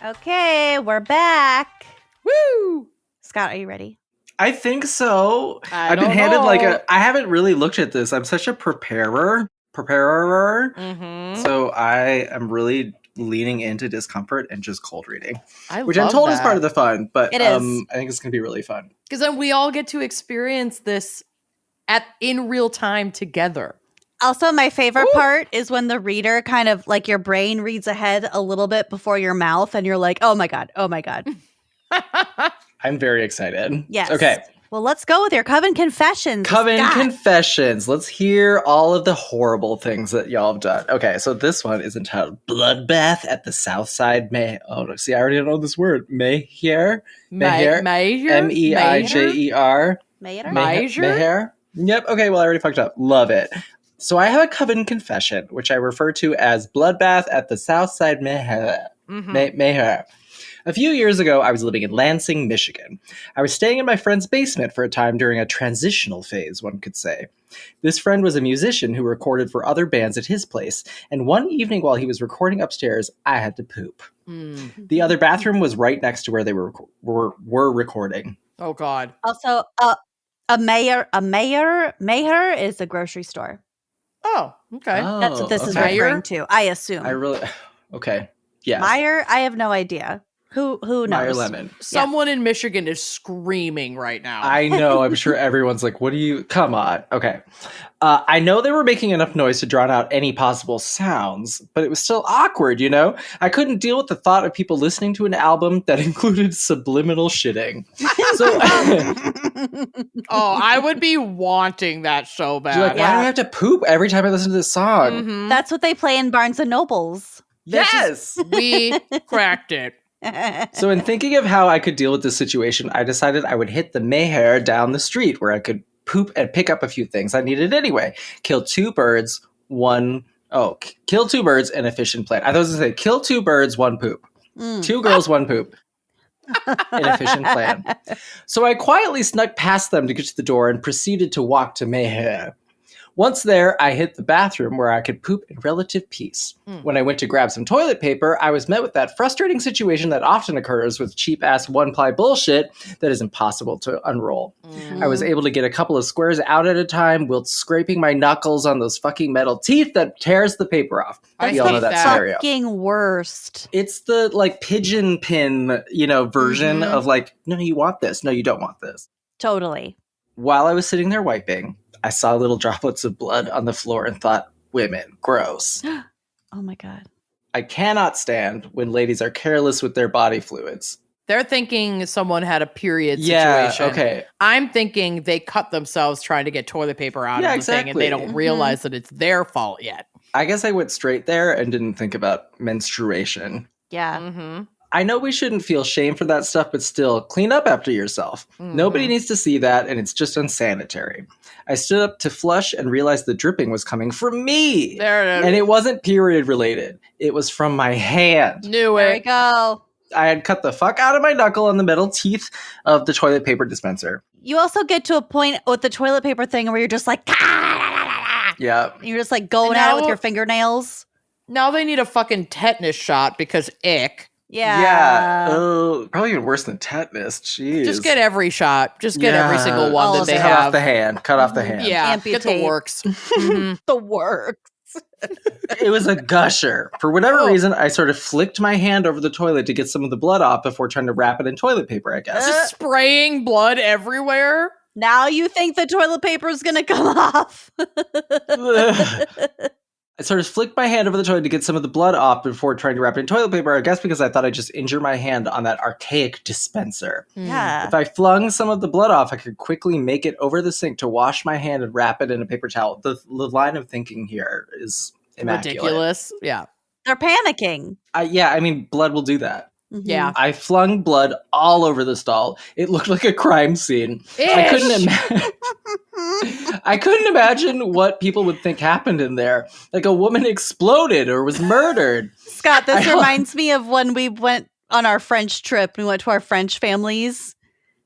Okay, we're back. Woo! Scott, are you ready? I think so. I I've been don't handed know. I haven't really looked at this. I'm such a preparer. Mm-hmm. So I am really leaning into discomfort and just cold reading, which I'm love told is that. part of the fun, but It is. I think it's going to be really fun. Because then we all get to experience this in real time together. Also, my favorite Woo! part is when the reader kind of like your brain reads ahead a little bit before your mouth, and you're like, oh my God, oh my God. I'm very excited. Yes. Okay. Well, let's go with your Coven Confessions. Coven Scott. Confessions. Let's hear all of the horrible things that y'all have done. Okay, so this one is entitled Bloodbath at the Southside May. Oh, no, see, I already know this word. Mayher? Mayher? Major? Meijer? Mater? Major? Mayher? Yep, okay, well, I already fucked up. Love it. So I have a Coven Confession, which I refer to as Bloodbath at the Southside Mayher. Mayher. A few years ago, I was living in Lansing, Michigan. I was staying in my friend's basement for a time during a transitional phase, one could say. This friend was a musician who recorded for other bands at his place, and one evening while he was recording upstairs, I had to poop. The other bathroom was right next to where they were recording. Oh God. Also, a mayor is a grocery store. Oh, okay. That's what this is okay. referring to. I assume. Okay. Yes. Meyer, I have no idea. Who knows? Meyer Lemon. Someone in Michigan is screaming right now. I know. I'm sure everyone's like, what do you... Come on. Okay. I know they were making enough noise to drown out any possible sounds, but it was still awkward, you know? I couldn't deal with the thought of people listening to an album that included subliminal shitting. So, I would be wanting that so bad. you're like, why do I have to poop every time I listen to this song? Mhm. That's what they play in Barnes and Nobles. Yes! We cracked it. So in thinking of how I could deal with this situation, I decided I would hit the Mayhair down the street where I could poop and pick up a few things I needed anyway. Kill two birds, an efficient plan. I thought it was going to say, kill two birds, one poop. 2 girls, one poop. An efficient plan. So I quietly snuck past them to get to the door and proceeded to walk to Mayhair. Once there, I hit the bathroom where I could poop in relative peace. When I went to grab some toilet paper, I was met with that frustrating situation that often occurs with cheap-ass one-ply bullshit that is impossible to unroll. I was able to get a couple of squares out at a time while scraping my knuckles on those fucking metal teeth that tears the paper off. I We all know that hate scenario. Fucking worst. It's the, like, pigeon pin, version of, like, no, you want this. No, you don't want this. Totally. While I was sitting there wiping, I saw little droplets of blood on the floor and thought, women, gross. Oh my God. I cannot stand when ladies are careless with their body fluids. They're thinking someone had a period Yeah, situation. okay. I'm thinking they cut themselves trying to get toilet paper out Yeah, of the thing and they don't exactly. realize that it's their fault yet. I guess I went straight there and didn't think about menstruation. Yeah. Mm-hmm. I know we shouldn't feel shame for that stuff, but still, clean up after yourself. Nobody needs to see that, and it's just unsanitary. I stood up to flush and realized the dripping was coming from me. There it is. And it wasn't period related. It was from my hand. Knew There we it. go. I had cut the fuck out of my knuckle on the metal teeth of the toilet paper dispenser. You also get to a point with the toilet paper thing where you're just like, Yeah. you're just like going And at it now- with your fingernails. Now they need a fucking tetanus shot because ick. Yeah. Oh, probably even worse than tetanus. Jeez. Just get every shot. Just get every Yeah. single one All that of they it. cut off have. the hand. Cut off the hand. Yeah, get the Amputate. works. Mhm. The work. It was a gusher. For whatever Oh. reason, I sort of flicked my hand over the toilet to get some of the blood off before trying to wrap it in toilet paper, I guess. Just spraying blood everywhere. Now you think the toilet paper is going to come off. I sort of flicked my hand over the toilet to get some of the blood off before trying to wrap it in toilet paper, I guess because I thought I'd just injure my hand on that archaic dispenser. Yeah. If I flung some of the blood off, I could quickly make it over the sink to wash my hand and wrap it in a paper towel. The line of thinking here is immaculate. Ridiculous. Yeah. They're panicking. I mean, blood will do that. Mhm. Yeah. I flung blood all over the stall. It looked like a crime scene. I couldn't imagine what people would think happened in there. Like a woman exploded or was murdered. Scott, this I- reminds me of when we went on our French trip. We went to our French families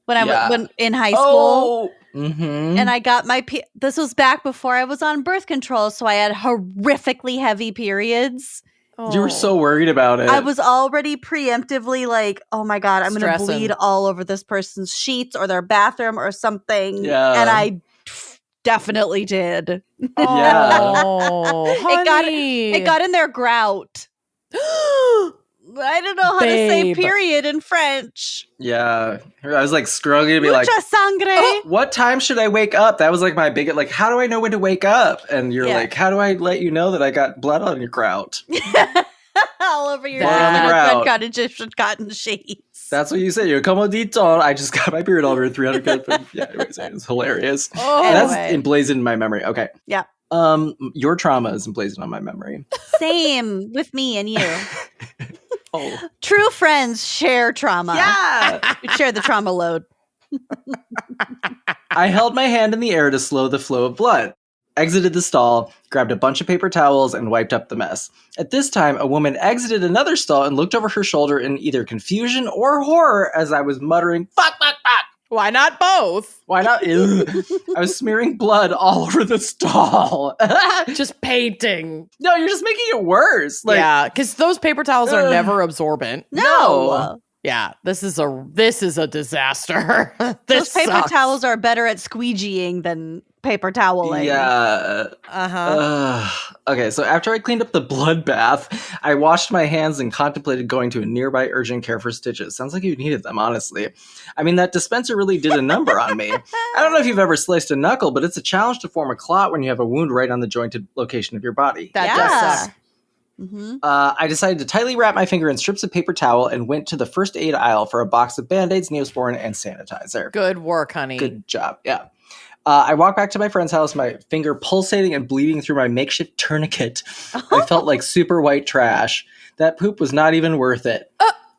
when Yeah. when in high school. Mm-hmm. And I got my this was back before I was on birth control, so I had horrifically heavy periods. You were so worried about it. I was already preemptively like, oh my God, I'm going to Stressing. bleed all over this person's sheets or their bathroom or something. Yeah. And I definitely did. Oh, It got in their grout. I don't know how to say Babe. period in French. Yeah. I was like struggling to be like, Mucha sangre. what time should I wake up? That was like my big, like, how do I know when to wake up? And you're Yeah. like, how do I let you know that I got blood on your grout? All over your Blood on the grout. red Egyptian cotton sheets. That's what you say. You're como dito. I just got my period all over 300 good. Yeah, anyways, it's hilarious. Oh, That's Anyway. emblazoned in my memory. Okay. Yeah. Your trauma is emblazoned on my memory. Same with me and you. Oh. True friends share trauma. Yeah. We share the trauma load. I held my hand in the air to slow the flow of blood, exited the stall, grabbed a bunch of paper towels, and wiped up the mess. At this time, a woman exited another stall and looked over her shoulder in either confusion or horror as I was muttering, fuck, fuck, fuck. Why not both? Why not? Ew. I was smearing blood all over the stall. Just painting. No, you're just making it worse. Like, yeah, because those paper towels are never absorbent. No. Yeah, this is a disaster. Those paper sucks. towels are better at squeegeeing than paper toweling. Yeah. Okay, so after I cleaned up the bloodbath, I washed my hands and contemplated going to a nearby urgent care for stitches. Sounds like you needed them, honestly. I mean, that dispenser really did a number on me. I don't know if you've ever sliced a knuckle, but it's a challenge to form a clot when you have a wound right on the jointed location of your body. That does suck. Mm-hmm. I decided to tightly wrap my finger in strips of paper towel and went to the first aid aisle for a box of Band-Aids, Neosporin, and sanitizer. Good work, honey. Good job, yeah. I walked back to my friend's house, my finger pulsating and bleeding through my makeshift tourniquet. I felt like super white trash. That poop was not even worth it.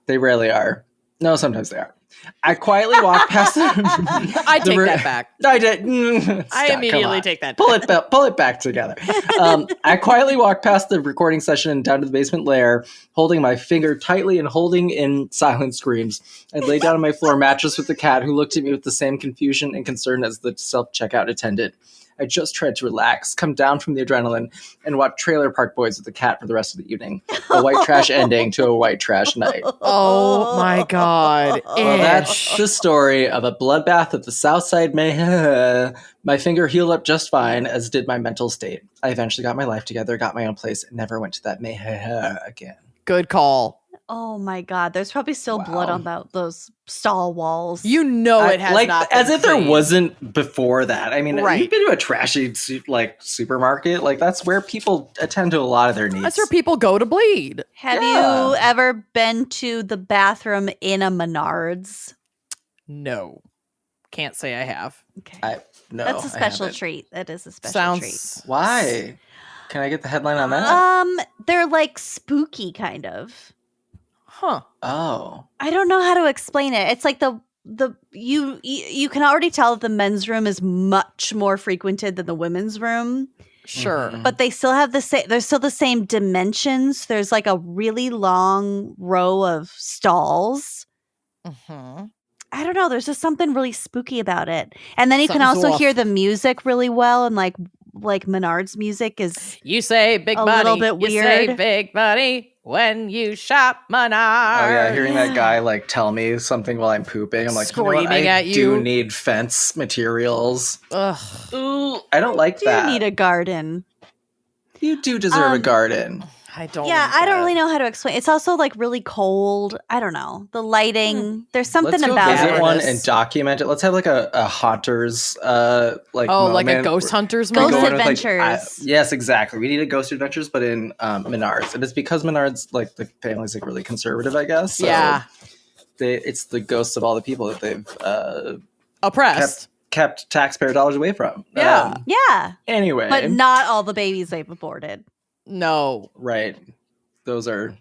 They rarely are. No, sometimes they are. I quietly walked past them. I take that back. I did. I immediately take that back. Pull it back together. I quietly walked past the recording session and down to the basement lair, holding my finger tightly and holding in silent screams. I lay down on my floor mattress with the cat, who looked at me with the same confusion and concern as the self-checkout attendant. I just tried to relax, come down from the adrenaline, and watch Trailer Park Boys with the cat for the rest of the evening. A white trash ending to a white trash night. Oh my God. Well, that's the story of a bloodbath at the Southside Mayhem. My finger healed up just fine, as did my mental state. I eventually got my life together, got my own place, and never went to that Mayhem again. Good call. Oh my God. There's probably still blood on those stall walls. You know it has not been as if there clean. wasn't before that. I mean, Right. you've been to a trashy supermarket. Like, that's where people attend to a lot of their needs. That's where people go to bleed. Have you ever been to the bathroom in a Menards? No. Can't say I have. Okay. No, That's a I special haven't. treat. That is a special treat. Why? Can I get the headline on that? They're like spooky kind of. Huh. Oh. I don't know how to explain it. It's like you can already tell that the men's room is much more frequented than the women's room. Sure. Mhm. But they still have there's still the same dimensions. There's like a really long row of stalls. Mm-hmm. I don't know. There's just something really spooky about it. And then you can Something's also off. hear the music really well, and like Menards music is You say big a money. little bit You say weird. big money when you shop Menards. Oh yeah, hearing that guy like tell me something while I'm pooping, I'm like, Screaming you know what? at I you. do need fence materials. Ugh. Ooh, I don't like you that. need a garden. You do deserve a garden. I don't. Yeah, like I don't that. really know how to explain. It's also like really cold. I don't know. The lighting. There's something Let's go about visit it. one This. and document it. Let's have like a haunters like Oh, like a moment Ghost where Hunters we Ghost go movie? in with, Adventures. yes, exactly. We need a Ghost Adventures, but in Menards, and it's because Menards, like the family's like really conservative, I guess. So Yeah. it's the ghosts of all the people that they've Oppressed. kept taxpayer dollars away from. Yeah. Yeah, Anyway, but not all the babies they've aborted. No. right. Those are.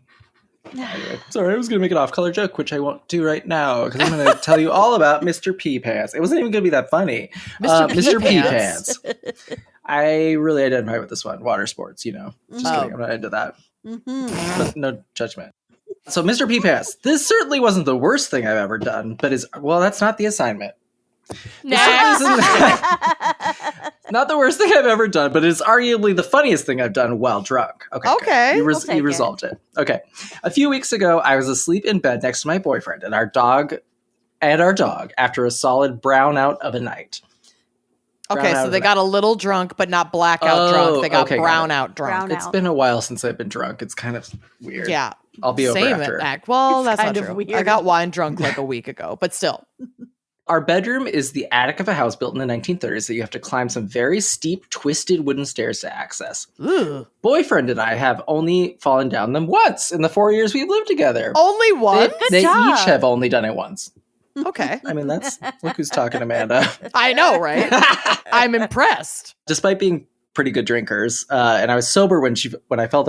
Anyway, sorry, I was going to make an off-color joke, which I won't do right now because I'm going to tell you all about Mr. Pee Pants. It wasn't even going to be that funny. Mr. Pee Pants. Pants. I really identify with this one. Water sports, you know. Just Oh. kidding. I'm not into that. Mm-hmm. But no judgment. So, Mr. Pee Pants, this certainly wasn't the worst thing I've ever done, but that's not the assignment. Next. Not the worst thing I've ever done, but it's arguably the funniest thing I've done while drunk. Okay. Okay, good. we'll take You resolved it. Okay. A few weeks ago, I was asleep in bed next to my boyfriend and our dog after a solid brownout of a night. Okay, Brown so out they of got a little drunk, but not blackout drunk. They got okay, got brown it. out drunk. Brown It's out. been a while since I've been drunk. It's kind of weird. Yeah. I'll be over Same after. act. Well, It's that's not kind of true. weird. I got wine drunk like a week ago, but still. Our bedroom is the attic of a house built in the 1930s that you have to climb some very steep, twisted wooden stairs to access. Ugh. Boyfriend and I have only fallen down them once in the 4 years we've lived together. Only one? They job. each have only done it once. Okay. I mean, look who's talking, Amanda. I know, right? I'm impressed. Despite being pretty good drinkers, and I was sober when I fell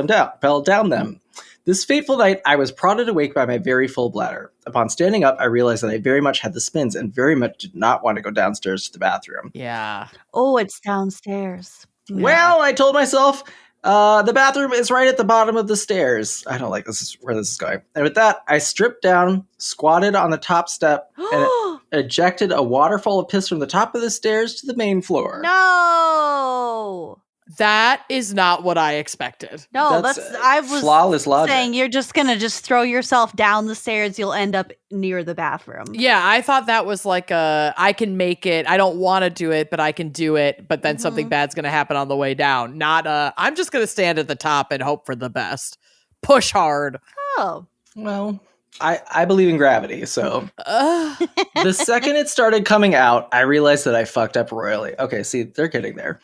down them. This fateful night, I was prodded awake by my very full bladder. Upon standing up, I realized that I very much had the spins and very much did not want to go downstairs to the bathroom. Yeah. Oh, it's downstairs. Well, I told myself, the bathroom is right at the bottom of the stairs. I don't like where this is going. And with that, I stripped down, squatted on the top step, and ejected a waterfall of piss from the top of the stairs to the main floor. No. That is not what I expected. No, That's I was flawless logic. saying you're just going to just throw yourself down the stairs. You'll end up near the bathroom. Yeah, I thought that was like I can make it. I don't want to do it, but I can do it. But then something bad's going to happen on the way down. Not I'm just going to stand at the top and hope for the best. Push hard. Oh. Well, I believe in gravity, so. The second it started coming out, I realized that I fucked up royally. Okay, see, they're getting there.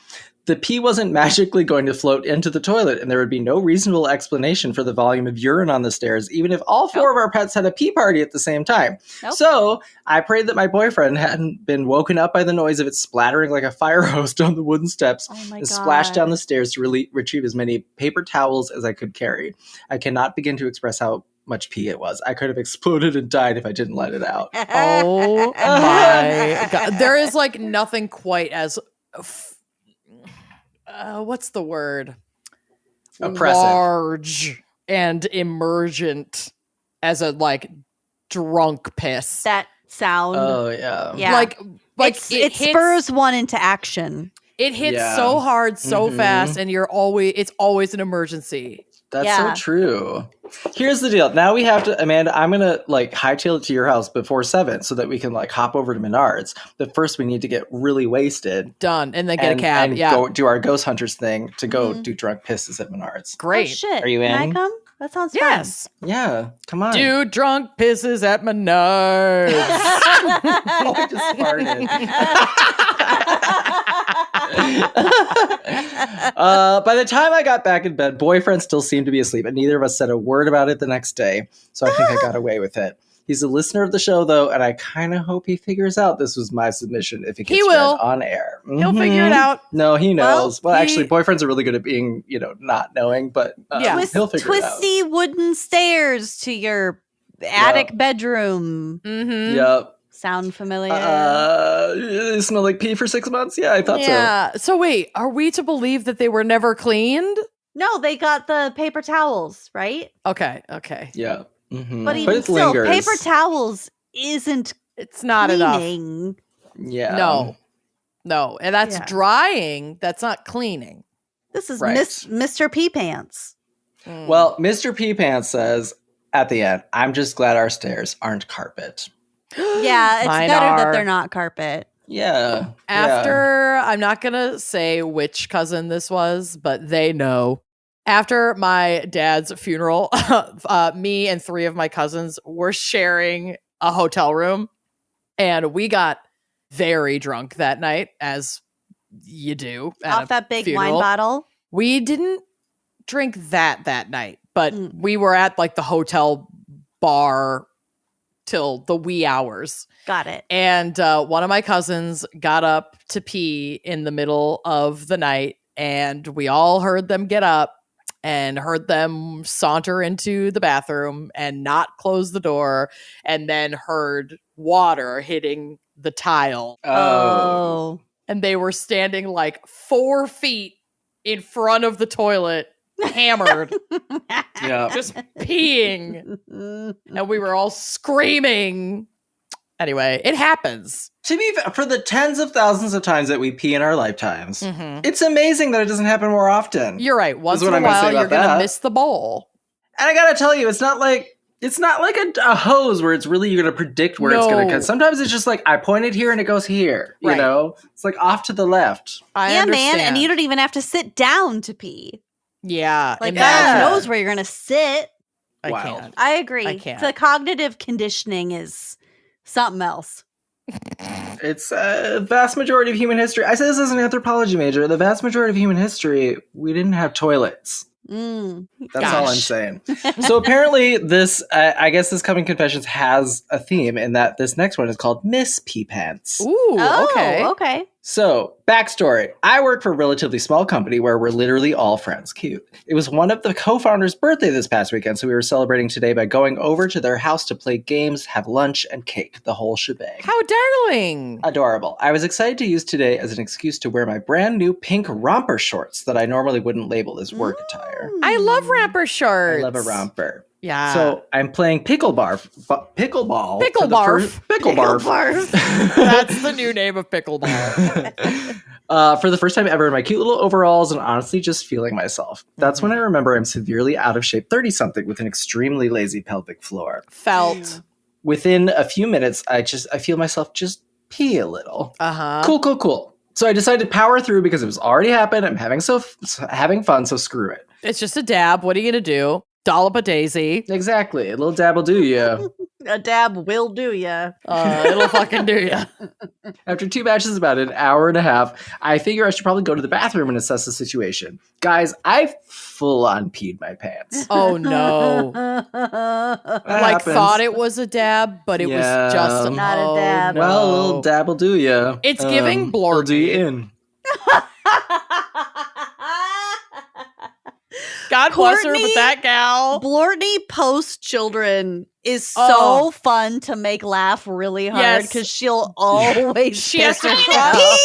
The pee wasn't magically going to float into the toilet, and there would be no reasonable explanation for the volume of urine on the stairs, even if all four of our pets had a pee party at the same time. Nope. So I prayed that my boyfriend hadn't been woken up by the noise of it splattering like a fire hose down the wooden steps and splashed down the stairs to retrieve as many paper towels as I could carry. I cannot begin to express how much pee it was. I could have exploded and died if I didn't let it out. Oh my God. There is like nothing quite as... what's the word? Oppressive. Large and emergent as a like drunk piss. That sound. Oh, yeah. Yeah. Like it spurs one into action. It hits so hard, so fast, and it's always an emergency. That's so true. Here's the deal. Now we have to, Amanda, I'm going to like hightail it to your house before 7 so that we can like hop over to Menards. But first we need to get really wasted. Done. And then get a cab. And yeah. go do our ghost hunters thing to go do drunk pisses at Menards. Great. Oh, shit. Are you in? Can I come? That sounds Yes. Yeah. Come on. Do drunk pisses at Menards. Oh, I just farted. By the time I got back in bed, boyfriend still seemed to be asleep, and neither of us said a word about it the next day. So I think I got away with it. He's a listener of the show, though, and I kind of hope he figures out this was my submission if it gets read on air. He'll figure it out. No, he knows. Well, actually, boyfriends are really good at being, not knowing, but he'll figure it out. Twisty wooden stairs to your attic bedroom. Mm-hmm. Yep. Sound familiar? They smell like pee for 6 months? Yeah, I thought so. Yeah. So wait, are we to believe that they were never cleaned? No, they got the paper towels, right? Okay. Yeah. Mm-hmm. But even it still, lingers. paper towels isn't It's not cleaning. enough. Yeah. No. And that's drying. That's not cleaning. This is Right. Mr. Pee Pants. Well, Mr. P Pants says at the end, I'm just glad our stairs aren't carpet. Yeah, it's Mine better that are. they're not carpet. Yeah. After, I'm not going to say which cousin this was, but they know. After my dad's funeral, me and 3 of my cousins were sharing a hotel room, and we got very drunk that night, as you do. Off that big wine bottle. We didn't drink that night, but we were at like the hotel bar till the wee hours. Got it. And one of my cousins got up to pee in the middle of the night, and we all heard them get up and heard them saunter into the bathroom and not close the door, and then heard water hitting the tile. Oh. And they were standing like 4 feet in front of the toilet, hammered, just peeing. And we were all screaming. Anyway, it happens. To be fair, for the tens of thousands of times that we pee in our lifetimes, it's amazing that it doesn't happen more often. You're right. Once in a while, you're going to miss the bowl. And I gotta tell you, it's not like a hose where it's really you're gonna predict where it's gonna cut. Sometimes it's just like I point it here and it goes here. You know, it's like off to the left. I understand. Man, and you don't even have to sit down to pee. Yeah, like God knows where you're gonna sit. I can't. I agree. I can't. The cognitive conditioning is something else. It's a vast majority of human history. I say this as an anthropology major. The vast majority of human history, we didn't have toilets. That's all I'm saying. So apparently this, I guess this coming confessions has a theme in that this next one is called Miss Pee Pants. Ooh, okay. So, backstory. I work for a relatively small company where we're literally all friends. Cute. It was one of the co-founders' birthday this past weekend, so we were celebrating today by going over to their house to play games, have lunch, and cake. The whole shebang. How darling. Adorable. I was excited to use today as an excuse to wear my brand new pink romper shorts that I normally wouldn't label as work attire. I love romper shorts. I love a romper. Yeah. So I'm playing pickleball. Pickle Pickleball. That's the new name of pickleball. For the first time ever in my cute little overalls and honestly just feeling myself. That's when I remember I'm severely out of shape 30-something with an extremely lazy pelvic floor. Felt. Within a few minutes, I feel myself just pee a little. Uh-huh. Cool. So I decided to power through because it was already happened. I'm having fun, so screw it. It's just a dab. What are you going to do? Dollop a daisy. Exactly. A little dab will do you. A dab will do ya. It'll fucking do ya. After 2 batches, about an hour and a half, I figure I should probably go to the bathroom and assess the situation. Guys, I full on peed my pants. Oh no. Thought it was a dab, but it was just not a dab. No. Well, a little dab will do ya. It's giving blorty. It'll do you in. God bless her, but that gal. Blortney post children is so fun to make laugh really hard because she'll always she has to cry.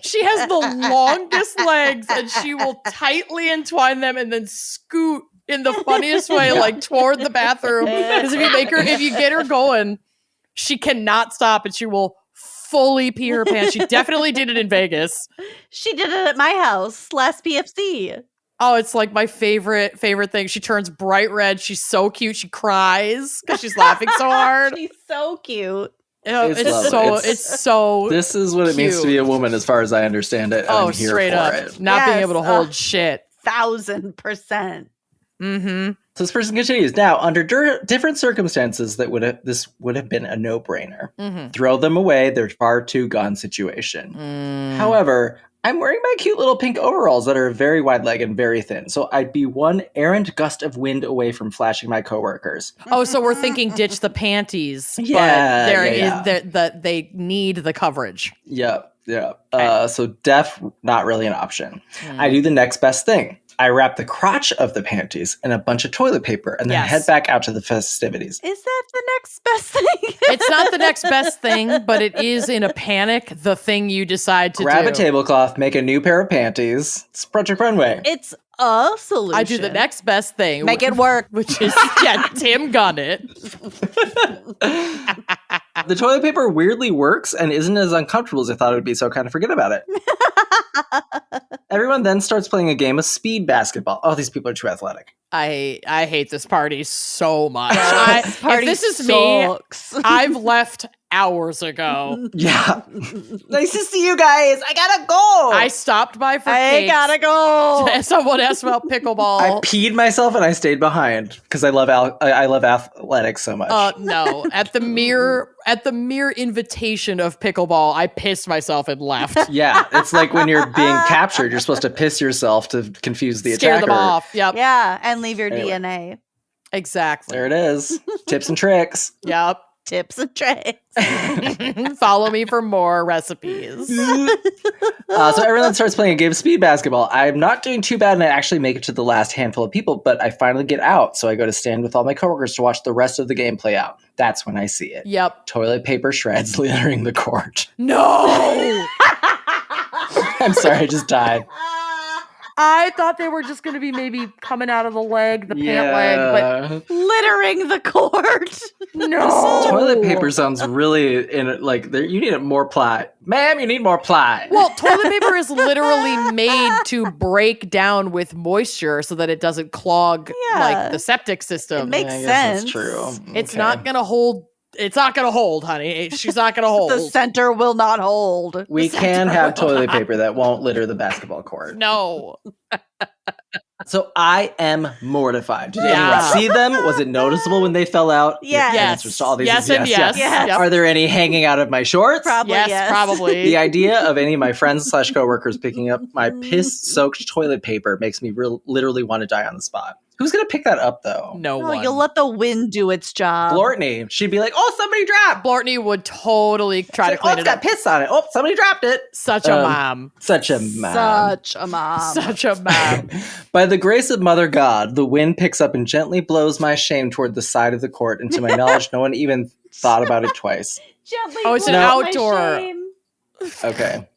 She has the longest legs, and she will tightly entwine them and then scoot in the funniest way, like toward the bathroom. Because if you get her going, she cannot stop, and she will fully pee her pants. She definitely did it in Vegas. She did it at my house last PFC. Oh, it's like my favorite thing. She turns bright red. She's so cute. She cries because she's laughing so hard. She's so cute. It's so This is what it means to be a woman as far as I understand it. Oh, I'm here straight for up. it. Not being able to hold shit. 1,000%. Mm-hmm. So this person continues. Now, under different circumstances, this would have been a no-brainer. Mm-hmm. Throw them away. They're far too gone situation. However, I'm wearing my cute little pink overalls that are very wide leg and very thin. So I'd be one errant gust of wind away from flashing my coworkers. Oh, so we're thinking ditch the panties. Yeah, but they need the coverage. Yep. So def, not really an option. I do the next best thing. I wrap the crotch of the panties in a bunch of toilet paper and then head back out to the festivities. Is that the next best thing? It's not the next best thing, but it is in a panic the thing you decide to Grab do. a tablecloth, make a new pair of panties. It's Project Runway. It's a solution. I do the next best thing. Make it work. Which is, Tim gun it. The toilet paper weirdly works and isn't as uncomfortable as I thought it would be, so I kind of forget about it. Everyone then starts playing a game of speed basketball. Oh, these people are too athletic. I hate this party so much. Party if this is sucks. me, I've left hours ago. Yeah. Nice to see you guys. I gotta go. I stopped by for I cakes. gotta go. Someone asked about pickleball. I peed myself and I stayed behind because I love athletics so much. No, at the mere invitation of pickleball, I pissed myself and left. Yeah, it's like when you're being captured, you're supposed to piss yourself to confuse the Scare attacker. them off. Yep. Yeah, and leave your DNA. Exactly. There it is. Tips and tricks. Yep. Tips and tricks. Follow me for more recipes. So everyone starts playing a game of speed basketball. I'm not doing too bad, and I actually make it to the last handful of people, but I finally get out. So I go to stand with all my coworkers to watch the rest of the game play out. That's when I see it. Yep. Toilet paper shreds littering the court. No! I'm sorry, I just died. I thought they were just going to be maybe coming out of the leg, the pant leg, but littering the court. No. Toilet paper sounds really you need more ply. Ma'am, you need more ply. Well, toilet paper is literally made to break down with moisture so that it doesn't clog like the septic system. It makes I guess sense. That's true. It's not going to hold. It's not going to hold, honey. She's not going to hold. The center will not hold. We can have toilet paper that won't litter the basketball court. No. So I am mortified. Did anyone see them? Was it noticeable when they fell out? Yes. The answers to all these is Yes. Yes. Are there any hanging out of my shorts? Probably yes. Probably. The idea of any of my friends / coworkers picking up my piss-soaked toilet paper makes me literally want to die on the spot. Who's going to pick that up, though? No No, one. you'll let the wind do its job. Blortney. She'd be like, oh, somebody dropped. Blortney would totally try to clean it's it got up. piss on it. Oh, somebody dropped it. Such a mom. Such a mom. Such a mom. Such a mom. By the grace of Mother God, the wind picks up and gently blows my shame toward the side of the court. And to my knowledge, no one even thought about it twice. Gently Oh, it's an blow my outdoor. shame. Okay.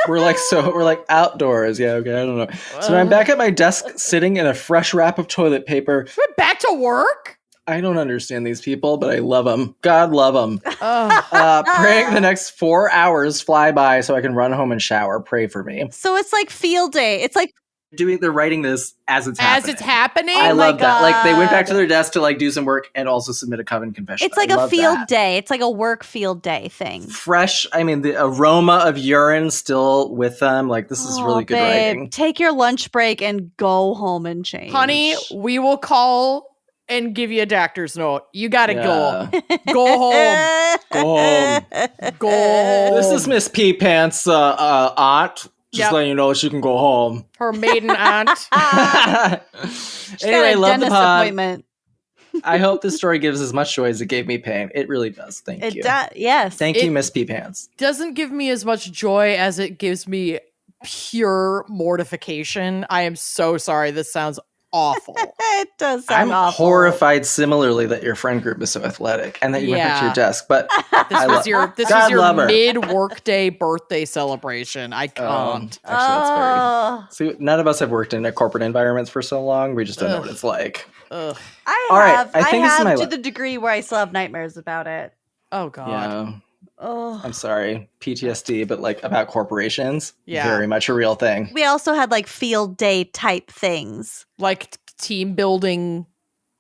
We're like outdoors. Yeah, okay, I don't know. So I'm back at my desk sitting in a fresh wrap of toilet paper. We're back to work? I don't understand these people, but I love them. God love them. Oh. Praying the next 4 hours fly by so I can run home and shower. Pray for me. So it's like field day. It's like They're writing this as it's happening. As it's happening? I Oh my love that. Like they went back God. to their desk to like do some work and also submit a coven confession. it's like I a love field that. day. It's like a work field day thing. Fresh. I mean, the aroma of urine still with them. Like this is really good babe, writing. take your lunch break and go home and change. Honey, we will call and give you a doctor's note. You gotta Yeah. go. Go home. Go home. Go home. This is Miss Pea Pants' aunt. Just Yep. letting you know she can go home. Her maiden aunt. She's Anyway, got a love the dentist pod. appointment. I hope this story gives as much joy as it gave me pain. It really does. Thank It you. does. Yes. Thank you, It- Miss Pea Pants. Doesn't give me as much joy as it gives me pure mortification. I am so sorry. This sounds awful. It does sound I'm awful. horrified similarly that your friend group is so athletic and that you went back to Yeah. your desk. But This I was love- your this God was your love her. mid-workday birthday celebration. I can't. actually, that's very. Oh, See, none of us have worked in a corporate environment for so long. We just don't know what it's like. Ugh. I All right, have. I think this is have my to la- the degree where I still have nightmares about it. Oh god. Yeah. Oh. I'm sorry. PTSD, but like about corporations. Yeah. Very much a real thing. We also had like field day type things. Like team building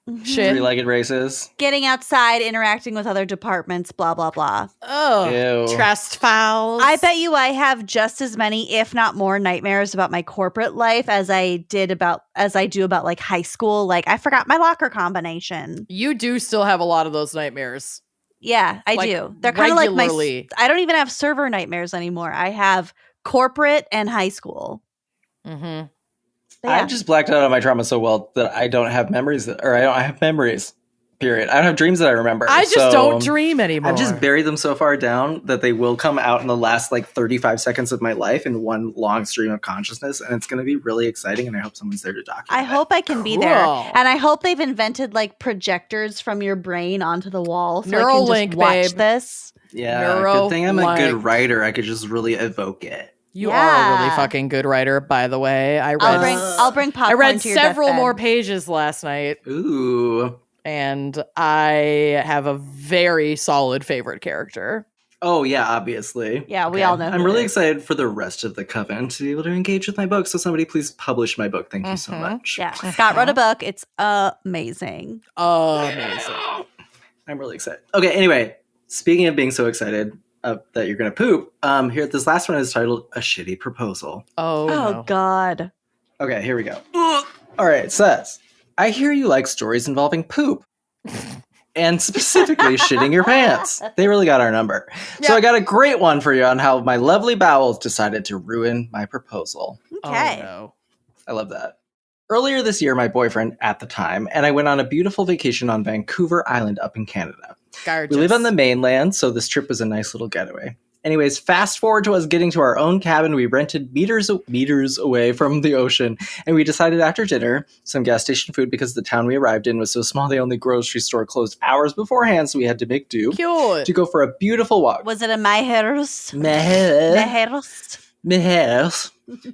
Mhm. shit. Three-legged races. Getting outside, interacting with other departments, blah blah blah. Oh, Ew. trust files. I bet you I have just as many, if not more, nightmares about my corporate life as I do about like high school. Like I forgot my locker combination. you do still have a lot of those nightmares. Yeah, I Like, do. They're kind of like my. regularly. I don't even have server nightmares anymore. I have corporate and high school. Mm-hmm. But yeah. I've just blacked out on my trauma so well that I don't have memories, or I don't have memories. Period. I don't have dreams that I remember. I just so don't dream anymore. I've just buried them so far down that they will come out in the last like 35 seconds of my life in one long stream of consciousness, and it's going to be really exciting. And I hope someone's there to document. I it. hope I can be there. Cool. And I hope they've invented like projectors from your brain onto the wall so I can Neuralink, just watch babe. this. Yeah, good thing I'm a Neuralink. good writer. I could just really evoke it. You are a really Yeah. fucking good writer, by the way. I'll bring I popcorn read to your several deathbed. more pages last night, Ooh. and I have a very solid favorite character. Oh yeah, obviously. Yeah, we all know I'm who really it is. excited for the rest of the coven to be able to engage with my book. So somebody please publish my book. Thank you so Mhm. much. Yeah, Scott wrote a book. It's amazing. Amazing. I'm really excited. Okay, anyway, speaking of being so excited that you're going to poop, here, this last one is titled A Shitty Proposal. Oh, Oh, no. God. Okay, here we go. All right, it says, I hear you like stories involving poop. And specifically shitting your pants. They really got our number. So Yeah. I got a great one for you on how my lovely bowels decided to ruin my proposal. Okay. Oh, no. I love that. Earlier this year, my boyfriend at the time and I went on a beautiful vacation on Vancouver Island up in Canada. Gorgeous. We live on the mainland, so this trip was a nice little getaway. Anyways, fast forward to us getting to our own cabin. We rented meters away from the ocean, and we decided after dinner, some gas station food because the town we arrived in was so small the only grocery store closed hours beforehand, so we had to make do. Cute. To go for a beautiful walk. Was it a My Heroes? Meh. Mejeros?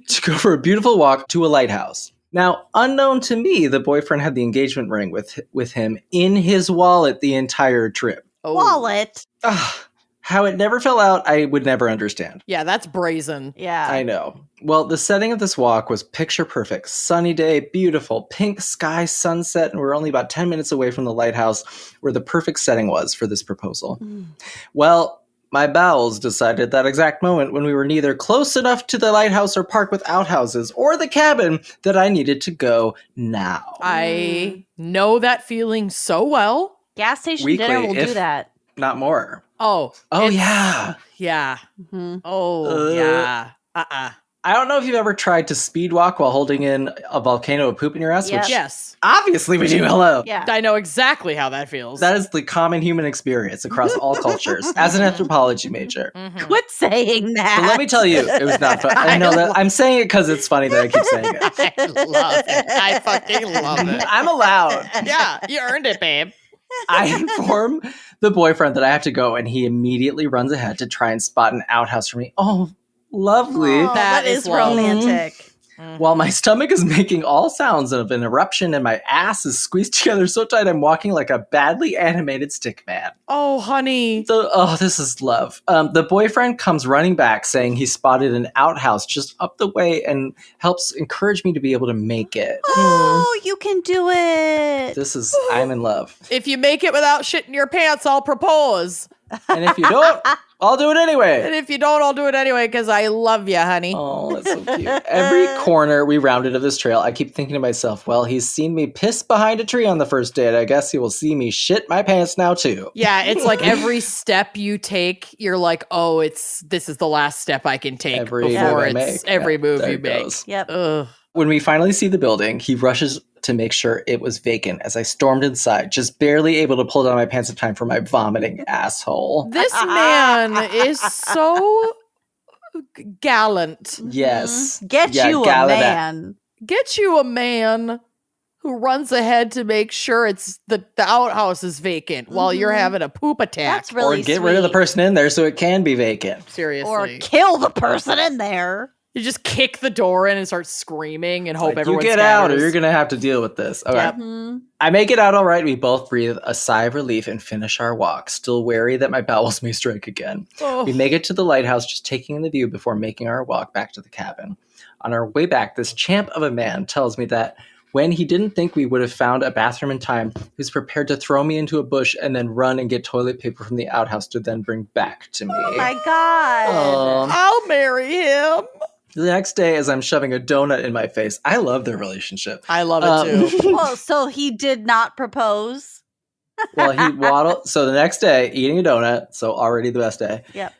To go for a beautiful walk to a lighthouse. Now, unknown to me, the boyfriend had the engagement ring with him in his wallet the entire trip. Oh. Wallet. Ugh, how it never fell out, I would never understand. Yeah, that's brazen. Yeah. I know. Well, the setting of this walk was picture perfect. Sunny day, beautiful, pink sky, sunset, and we're only about 10 minutes away from the lighthouse where the perfect setting was for this proposal. Mm. Well, my bowels decided at that exact moment when we were neither close enough to the lighthouse or park with outhouses or the cabin that I needed to go now. I know that feeling so well. Gas station Weekly, dinner will do if- that. Not more. Oh. Oh, it's- yeah. Yeah. hmm Oh, Uh, yeah. I don't know if you've ever tried to speed walk while holding in a volcano of poop in your ass, Yep. which Yes. obviously we do. Hello. Yeah. I know exactly how that feels. That is the common human experience across all cultures as an anthropology major. Mhm. Quit saying that. But let me tell you, it was not fun. I know that I'm saying it because it's funny that I keep saying it. I love it. I fucking love it. I'm allowed. Yeah, you earned it, babe. I inform the boyfriend that I have to go, and he immediately runs ahead to try and spot an outhouse for me. Oh, Lovely. Oh, that is love. romantic. While my stomach is making all sounds of an eruption and my ass is squeezed together so tight I'm walking like a badly animated stick man. Oh, honey. This is love. The boyfriend comes running back saying he spotted an outhouse just up the way and helps encourage me to be able to make it. Oh, you can do it. I'm in love. If you make it without shitting your pants, I'll propose. And if you don't, I'll do it anyway. And if you don't, I'll do it anyway because I love you, honey. Oh, that's so cute. Every corner we rounded of this trail, I keep thinking to myself, well, he's seen me piss behind a tree on the first date. I guess he will see me shit my pants now, too. Yeah, it's like every step you take, you're like, oh, this is the last step I can take Every before move I it's make. every Yeah, move there you it make. goes. Yep. Ugh. When we finally see the building, he rushes to make sure it was vacant as I stormed inside, just barely able to pull down my pants in time for my vomiting asshole. This man is so gallant. Yes. Get Yeah, you a Gallivant. man. Get you a man who runs ahead to make sure it's the outhouse is vacant while you're having a poop attack. That's really Or get rid of the sweet. person in there so it can be vacant. Seriously. Or kill the person in there. You just kick the door in and start screaming and hope Like, you everyone get out or scatters. you're going to have to deal with this. Okay. Yep. Mhm. I make it out all right. We both breathe a sigh of relief and finish our walk, still wary that my bowels may strike again. Oh. We make it to the lighthouse, just taking in the view before making our walk back to the cabin. On our way back, this champ of a man tells me that when he didn't think we would have found a bathroom in time, he was prepared to throw me into a bush and then run and get toilet paper from the outhouse to then bring back to me. Oh my God. I'll marry him. The next day, as I'm shoving a donut in my face, I love their relationship. I love it too. Oh, so he did not propose? Well, he waddled. So the next day, eating a donut, so already the best day. Yep.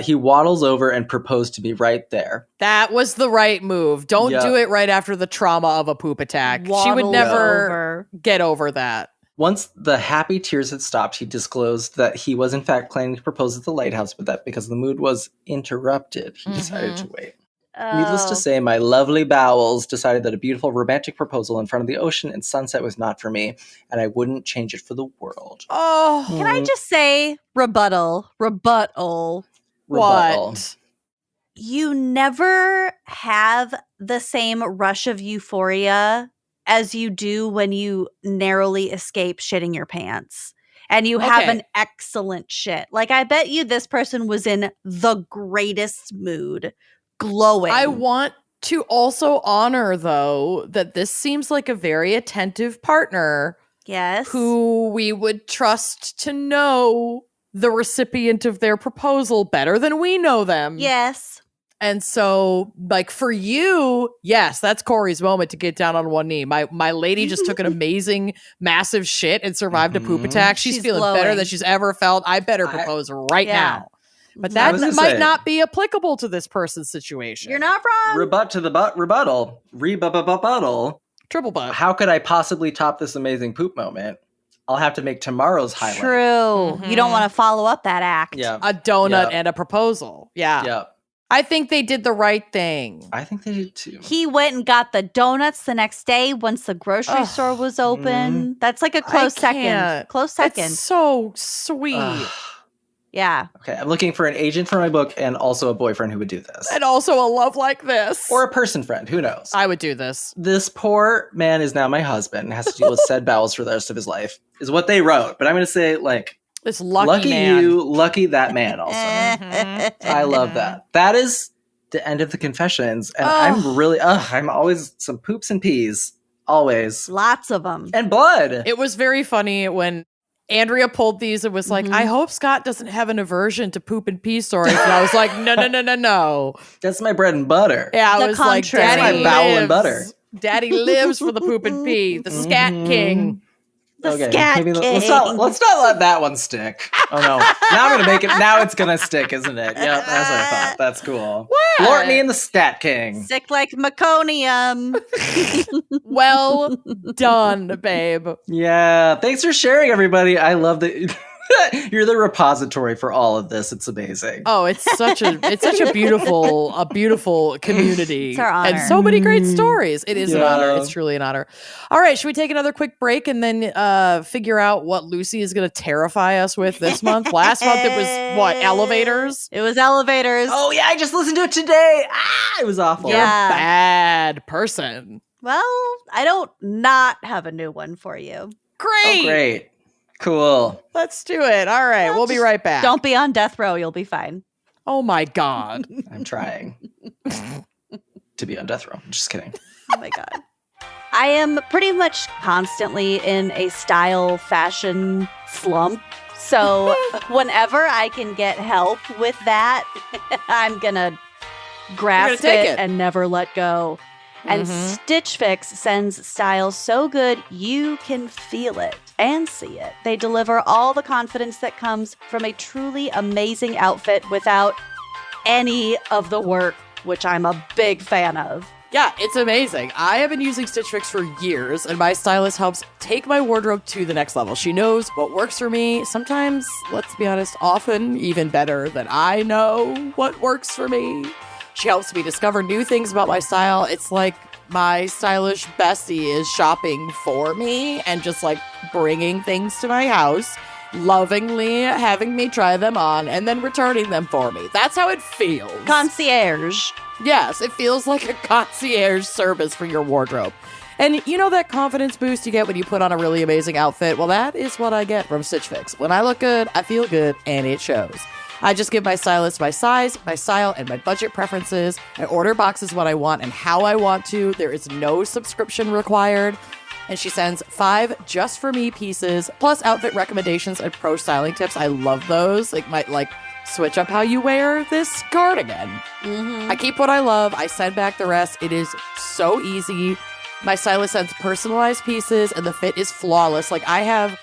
He waddles over and proposed to me right there. That was the right move. Don't Yeah. do it right after the trauma of a poop attack. She would Waddles never over. get over that. Once the happy tears had stopped, he disclosed that he was in fact planning to propose at the lighthouse, but that because the mood was interrupted, he decided to wait. Needless to Oh. say, my lovely bowels decided that a beautiful romantic proposal in front of the ocean and sunset was not for me, and I wouldn't change it for the world. Oh, Can I just say rebuttal? Rebuttal. what? You never have the same rush of euphoria as you do when you narrowly escape shitting your pants. And you have Okay. an excellent shit. Like, I bet you this person was in the greatest mood, glowing. I want to also honor, though, that this seems like a very attentive partner Yes. who we would trust to know the recipient of their proposal better than we know them. Yes. And so, like, for you, yes, that's Corey's moment to get down on one knee. My lady just took an amazing, massive shit and survived a poop Mhm. attack. She's She's feeling better glowing. than she's ever felt. I better propose right Yeah. now. But I that was gonna might say- not be applicable to this person's situation. You're not wrong. Rebut to the rebuttal. Rebuttal. Triple butt. How could I possibly top this amazing poop moment? I'll have to make tomorrow's highlight. True. You don't Mhm. want to follow up that act. Yeah. A donut Yeah. and a proposal. Yeah. Yeah. I think they did the right thing. I think they did too. He went and got the donuts the next day once the grocery Ugh. store was open. That's like a close second. can't. Close second. It's so sweet. Ugh. Yeah. Okay, I'm looking for an agent for my book and also a boyfriend who would do this. And also a love like this. Or a person friend, who knows? I would do this. This poor man is now my husband and has to deal with said bowels for the rest of his life, is what they wrote. But I'm going to say, like, This lucky man. you, lucky that man also. Mhm. I love that. That is the end of the confessions. And Ugh. I'm always some poops and peas. Always. Lots of them. And blood. It was very funny when Andrea pulled these and was like, Mhm. I hope Scott doesn't have an aversion to poop and pee stories. And I was like, no. That's my bread and butter. Yeah, I The was like, contrary. Daddy That's my bowel and lives. butter. Daddy lives for the poop and pee. The scat king. The scat king. Let's not let that one stick. Oh no. Now I'm gonna make it. Now it's gonna stick, isn't it? Yep, that's what I thought. That's cool. What? Lord me and the scat king. Sick like meconium. Well done, babe. Yeah. Thanks for sharing, everybody. I love that. You're the repository for all of this. It's amazing. Oh, it's such a beautiful community. It's our honor. And so many great stories. It is an Yeah. honor. It's truly an honor. All right, should we take another quick break and then figure out what Lucy is going to terrify us with this month? Last month it was what, elevators? It was elevators. Oh yeah, I just listened to it today. It was awful. You're a Yeah. bad person. Well, I don't not have a new one for you. Great. Oh, great. Cool. Let's do it. All right, we'll be right back. Don't be on death row. You'll be fine. Oh my God. I'm trying to be on death row. Just kidding. Oh my God. I am pretty much constantly in a style fashion slump. So whenever I can get help with that, I'm going to grasp take it it. and never let go. And Stitch Fix sends style so good you can feel it and see it. They deliver all the confidence that comes from a truly amazing outfit without any of the work, which I'm a big fan of. Yeah, it's amazing. I have been using Stitch Fix for years, and my stylist helps take my wardrobe to the next level. She knows what works for me. Sometimes, let's be honest, often even better than I know what works for me. She helps me discover new things about my style. It's like my stylish bestie is shopping for me and just like bringing things to my house, lovingly having me try them on, and then returning them for me. That's how it feels. Concierge. Yes, it feels like a concierge service for your wardrobe. And you know that confidence boost you get when you put on a really amazing outfit? Well, that is what I get from Stitch Fix. When I look good, I feel good, and it shows. I just give my stylist my size, my style, and my budget preferences. I order boxes what I want and how I want to. There is no subscription required. And she sends 5 just for me pieces, plus outfit recommendations and pro styling tips. I love those. Might switch up how you wear this cardigan. I keep what I love. I send back the rest. It is so easy. My stylist sends personalized pieces and the fit is flawless. Like, I have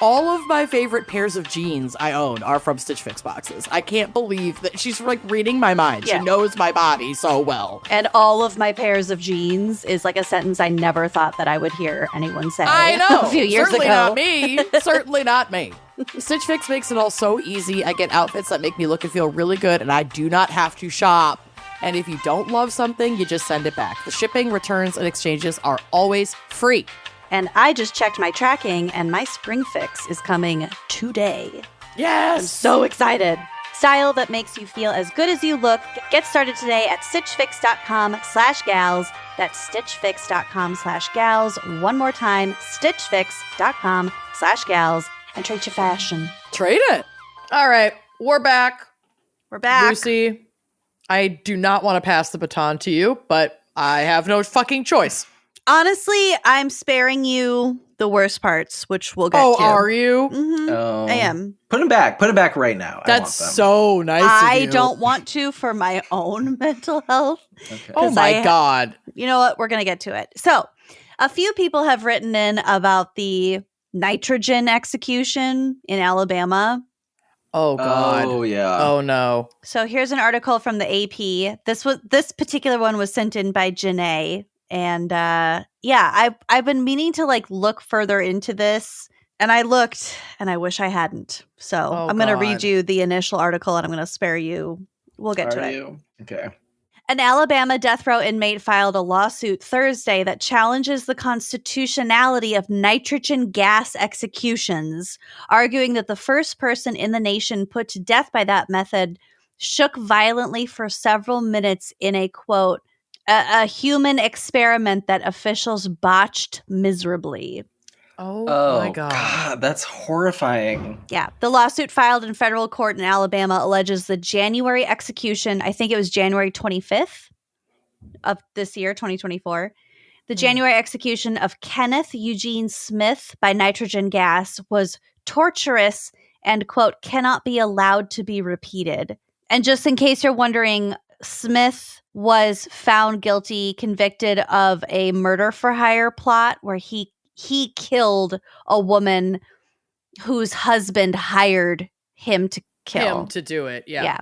all of my favorite pairs of jeans I own are from Stitch Fix boxes. I can't believe that she's like reading my mind. Yeah. She knows my body so well. And all of my pairs of jeans is like a sentence I never thought that I would hear anyone say. I know. A few years Certainly ago. not me. Certainly not me. Stitch Fix makes it all so easy. I get outfits that make me look and feel really good, and I do not have to shop. And if you don't love something, you just send it back. The shipping, returns, and exchanges are always free. And I just checked my tracking, and my spring fix is coming today. Yes! I'm so excited. Style that makes you feel as good as you look. Get started today at stitchfix.com/gals. That's stitchfix.com/gals. One more time, stitchfix.com/gals. And trade your fashion. Trade it. All right, we're back. We're back. Lucy, I do not want to pass the baton to you, but I have no fucking choice. Honestly, I'm sparing you the worst parts, which we'll get to. Oh, are you? Mhm. I am. Put them back. Put them back right now. That's I want them. so nice of I you. don't want to for my own mental health. Okay. Oh my I- God. You know what? We're going to get to it. So, a few people have written in about the nitrogen execution in Alabama. Oh God. Oh yeah. Oh no. So, here's an article from the AP. This particular one was sent in by Janae. And I've been meaning to look further into this, and I looked, and I wish I hadn't. So I'm going to read God. you the initial article, and I'm going to spare you. We'll get to Are it. you? Okay. An Alabama death row inmate filed a lawsuit Thursday that challenges the constitutionality of nitrogen gas executions, arguing that the first person in the nation put to death by that method shook violently for several minutes in a, quote, a human experiment that officials botched miserably. Oh my God. That's horrifying. Yeah. The lawsuit filed in federal court in Alabama alleges the January execution, I think it was January 25th of this year, 2024. The January execution of Kenneth Eugene Smith by nitrogen gas was torturous and, quote, cannot be allowed to be repeated. And just in case you're wondering, Smith was found guilty, convicted of a murder for hire plot where he killed a woman whose husband hired him to kill. Him to do it. Yeah. Yeah.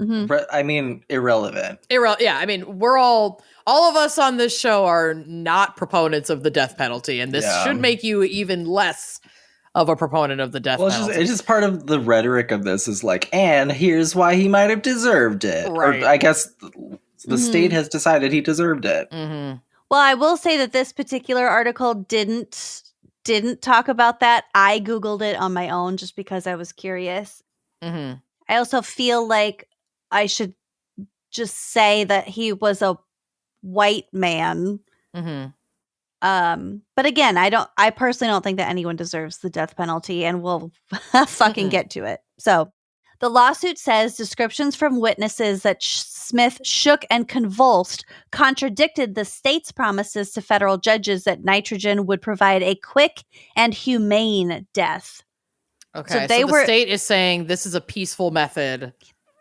Mhm. I mean, irrelevant. Yeah. I mean, we're all of us on this show are not proponents of the death penalty, and this Yeah. should make you even less of a proponent of the death penalty. It's just part of the rhetoric of this is like, and here's why he might have deserved it. Right. Or I guess the state has decided he deserved it. Mm-hmm. Well, I will say that this particular article didn't talk about that. I Googled it on my own just because I was curious. Mm-hmm. I also feel like I should just say that he was a white man. Mm-hmm. But again, I personally don't think that anyone deserves the death penalty, and we'll fucking get to it. So the lawsuit says descriptions from witnesses that Smith shook and convulsed contradicted the state's promises to federal judges that nitrogen would provide a quick and humane death. Okay, so the state is saying this is a peaceful method.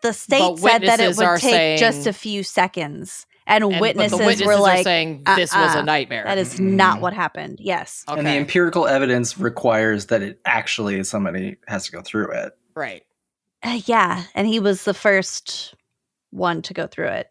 The state said that it would take just a few seconds. And witnesses were like, saying this was a nightmare. That is not what happened. Yes. Okay. And the empirical evidence requires that it actually somebody has to go through it. Right. Yeah. And he was the first one to go through it.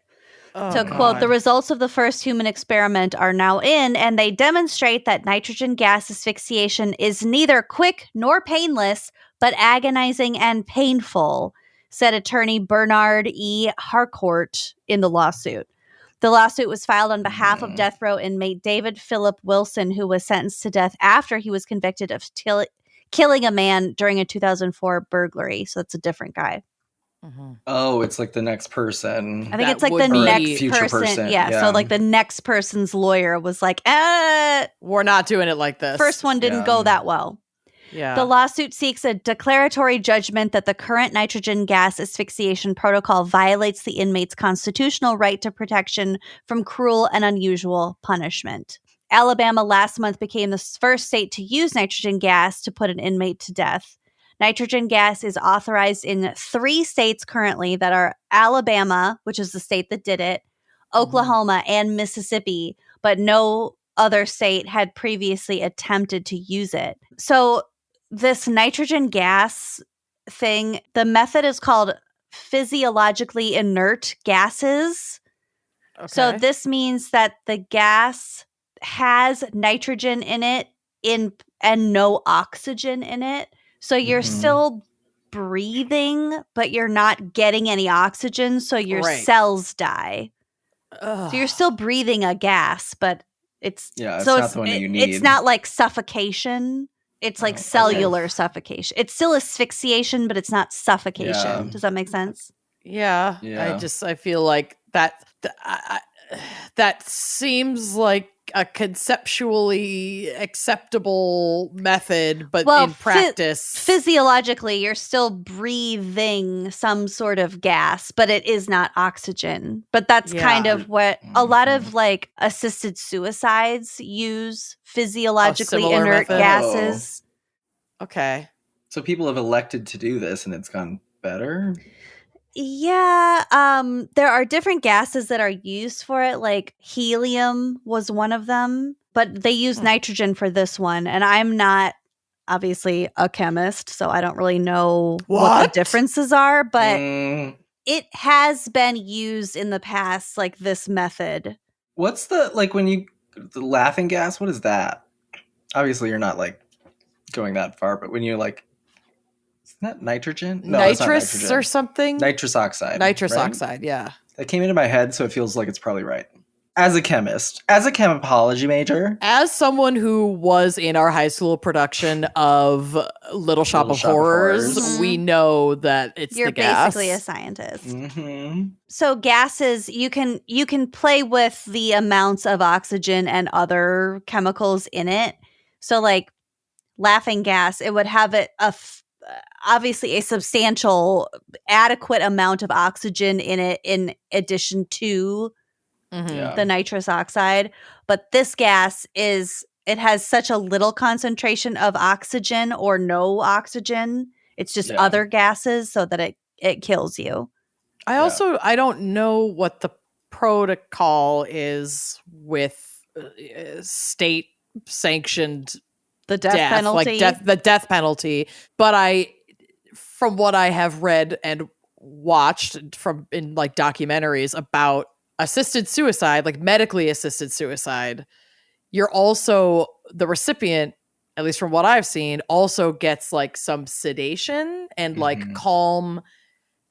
Oh, so, quote, the results of the first human experiment are now in, and they demonstrate that nitrogen gas asphyxiation is neither quick nor painless, but agonizing and painful, said attorney Bernard E. Harcourt in the lawsuit. The lawsuit was filed on behalf of death row inmate David Philip Wilson, who was sentenced to death after he was convicted of killing a man during a 2004 burglary. So that's a different guy. Mm-hmm. Oh, it's like the next person. I think it's like the next person. Yeah, so like the next person's lawyer was like, we're not doing it like this. First one didn't go that well. Yeah. The lawsuit seeks a declaratory judgment that the current nitrogen gas asphyxiation protocol violates the inmate's constitutional right to protection from cruel and unusual punishment. Alabama last month became the first state to use nitrogen gas to put an inmate to death. Nitrogen gas is authorized in 3 states currently that are Alabama, which is the state that did it, Oklahoma, and Mississippi, but no other state had previously attempted to use it. So this nitrogen gas thing, the method is called physiologically inert gases. Okay. So this means that the gas has nitrogen in it and no oxygen in it. So you're still breathing, but you're not getting any oxygen, so your cells die. So you're still breathing a gas, but it's not the one that you need. It's not like suffocation. It's like cellular suffocation. It's still asphyxiation, but it's not suffocation. Yeah. Does that make sense? Yeah. I feel like that seems like a conceptually acceptable method, but in practice, physiologically, you're still breathing some sort of gas, but it is not oxygen. But that's kind of what a lot of like assisted suicides use physiologically inert gases. Okay. So people have elected to do this and it's gone better? Yeah, there are different gases that are used for it, like helium was one of them, but they use nitrogen for this one, and I'm not obviously a chemist, so I don't really know what the differences are, but it has been used in the past, like this method. What's the laughing gas? What is that? Obviously, you're not like going that far, but when you like, isn't that nitrogen? No, nitrous nitrogen. Or something? Nitrous oxide. Nitrous oxide, yeah. That came into my head, so it feels like it's probably right. As a chemist, as a chemapology major. As someone who was in our high school production of Little Shop of Horrors, we know that it's the gas. You're basically a scientist. So gases, you can play with the amounts of oxygen and other chemicals in it. So like laughing gas, it would have obviously a substantial, adequate amount of oxygen in it in addition to the nitrous oxide. But this gas it has such a little concentration of oxygen or no oxygen. It's just other gases so that it kills you. I don't know what the protocol is with state sanctioned the death penalty, the death penalty. But from what I have read and watched in like documentaries about assisted suicide, like medically assisted suicide, you're also the recipient at least from what I've seen, also gets like some sedation and like calm,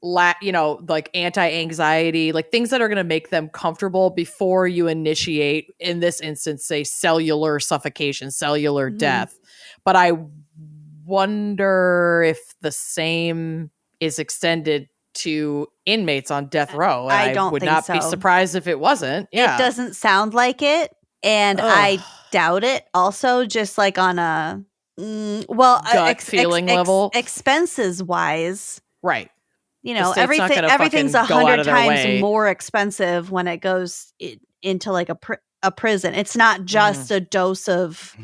like anti-anxiety, like things that are going to make them comfortable before you initiate, in this instance, say cellular suffocation, cellular death. But I wonder if the same is extended to inmates on death row. And I don't would think not be so. surprised if it wasn't. Yeah. It doesn't sound like it. And I doubt it. Also, just like on a gut feeling level, expenses wise, right? You know, everything's 100 times more expensive when it goes into like a prison. It's not just a dose of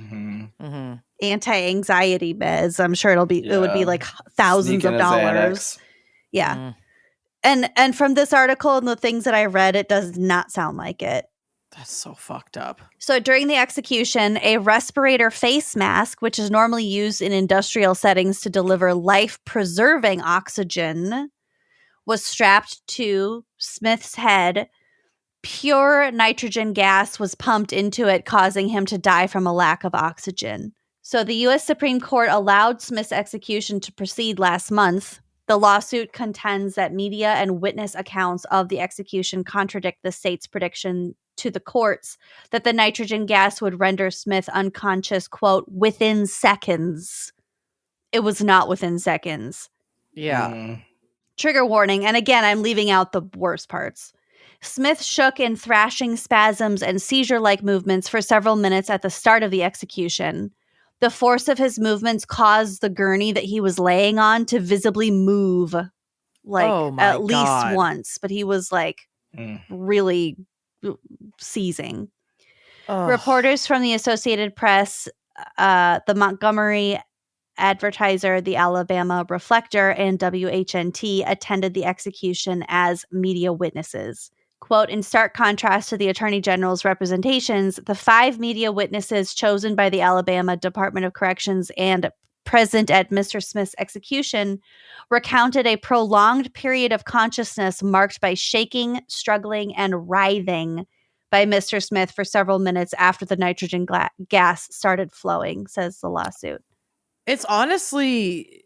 anti-anxiety meds. I'm sure it would be like thousands of dollars. Yeah. And from this article and the things that I read, it does not sound like it. That's so fucked up. So during the execution, a respirator face mask, which is normally used in industrial settings to deliver life-preserving oxygen, was strapped to Smith's head. Pure nitrogen gas was pumped into it, causing him to die from a lack of oxygen. So the U.S. Supreme Court allowed Smith's execution to proceed last month. The lawsuit contends that media and witness accounts of the execution contradict the state's prediction to the courts that the nitrogen gas would render Smith unconscious, quote, within seconds. It was not within seconds. Yeah. Trigger warning. And again, I'm leaving out the worst parts. Smith shook in thrashing spasms and seizure-like movements for several minutes at the start of the execution. The force of his movements caused the gurney that he was laying on to visibly move, at least once. But he was really seizing. Reporters from the Associated Press, the Montgomery Advertiser, the Alabama Reflector, and WHNT attended the execution as media witnesses. Quote, in stark contrast to the Attorney General's representations, the 5 media witnesses chosen by the Alabama Department of Corrections and present at Mr. Smith's execution recounted a prolonged period of consciousness marked by shaking, struggling, and writhing by Mr. Smith for several minutes after the nitrogen gas started flowing, says the lawsuit. It's honestly,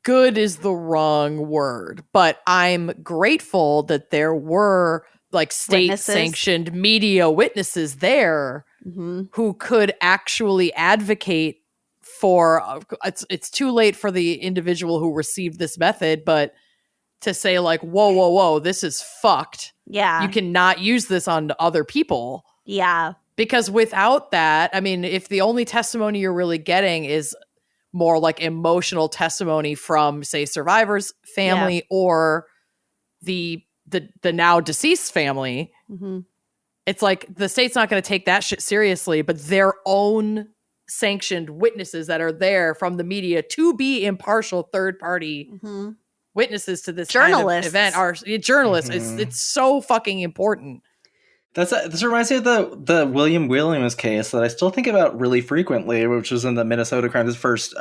good is the wrong word, but I'm grateful that there were like state-sanctioned media witnesses there who could actually advocate for, it's too late for the individual who received this method, but to say like, whoa, this is fucked. Yeah. You cannot use this on other people. Yeah. Because without that, I mean, if the only testimony you're really getting is more like emotional testimony from, say, survivor's family or the now deceased family, it's like the state's not going to take that shit seriously, but their own sanctioned witnesses that are there from the media to be impartial third-party witnesses to this kind of event are journalists. It's so fucking important. This reminds me of the William Williams case that I still think about really frequently, which was in the Minnesota Crimes first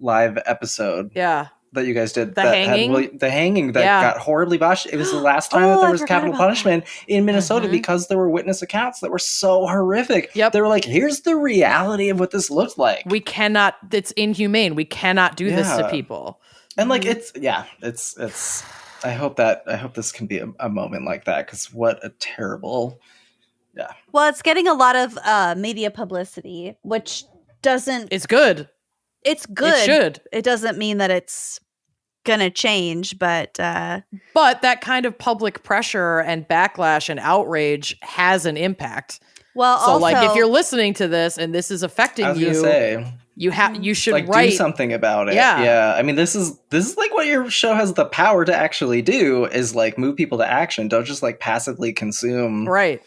live episode. Yeah. That you guys did. The hanging that got horribly botched. It was the last time that there was capital punishment in Minnesota because there were witness accounts that were so horrific. Yep. They were like, here's the reality of what this looked like. It's inhumane. We cannot do this to people. And like, it's I hope this can be a moment like that, because what a terrible, Well, it's getting a lot of media publicity, which doesn't. It's good. It's good. It should. It doesn't mean that it's gonna change, but that kind of public pressure and backlash and outrage has an impact. Well, so also, like if you're listening to this and this is affecting you should like write do something about it. Yeah. I mean, this is like what your show has the power to actually do, is like move people to action. Don't just like passively consume, right?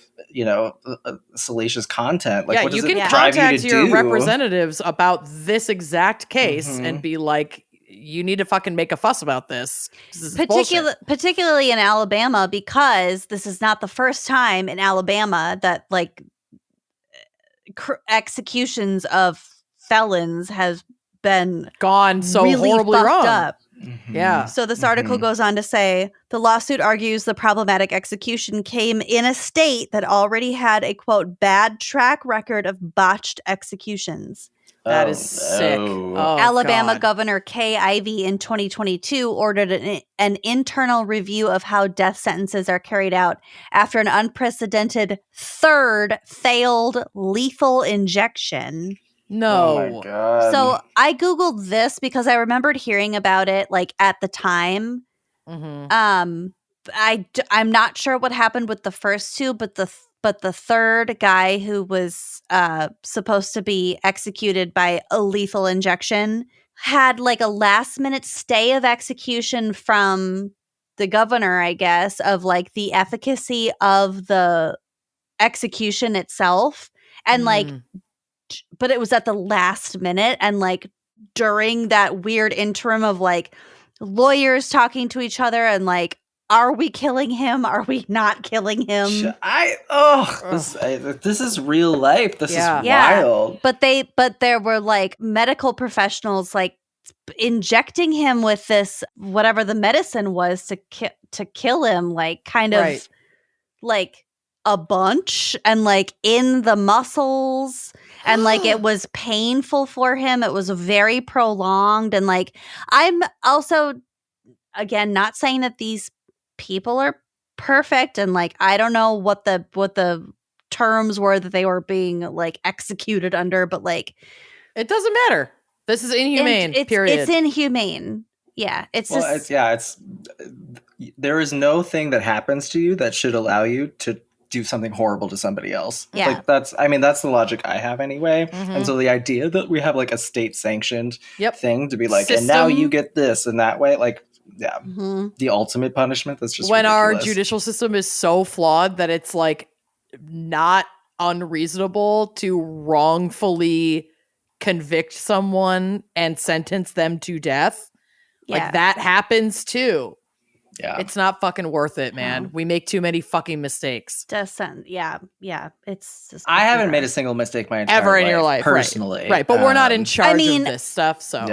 Salacious content. Like, what does you can contact your representatives about this exact case and be like, you need to fucking make a fuss about this. Particularly in Alabama, because this is not the first time in Alabama that like executions of felons has been gone so really horribly wrong. Up. Yeah. So this article goes on to say, the lawsuit argues the problematic execution came in a state that already had a, quote, bad track record of botched executions. That is sick. Oh, Alabama God. Governor Kay Ivey in 2022 ordered an internal review of how death sentences are carried out after an unprecedented third failed lethal injection. No. Oh my God. So I Googled this because I remembered hearing about it like at the time. Mm-hmm. I'm not sure what happened with the first two, but the third guy who was supposed to be executed by a lethal injection had like a last minute stay of execution from the governor, I guess, of like the efficacy of the execution itself. And like, but it was at the last minute. And like during that weird interim of like lawyers talking to each other and like, are we killing him? Are we not killing him? This is real life. This is wild. But there were like medical professionals like injecting him with this whatever the medicine was to kill him, like kind of like a bunch and like in the muscles, and like it was painful for him. It was very prolonged, and like I'm also again not saying that these people are perfect, and like I don't know what the terms were that they were being like executed under, but like it doesn't matter. This is inhumane. Period. It's inhumane. Yeah, there is no thing that happens to you that should allow you to do something horrible to somebody else. Yeah. Like that's the logic I have anyway. And so the idea that we have like a state sanctioned thing to be like, and now you get this and that way, like, the ultimate punishment. That's just when ridiculous. Our judicial system is so flawed that it's like not unreasonable to wrongfully convict someone and sentence them to death. Like that happens too. Yeah. It's not fucking worth it, man. We make too many fucking mistakes. Yeah. It's just I haven't made a single mistake my entire ever in your life, personally. Right. But we're not in charge of this stuff, so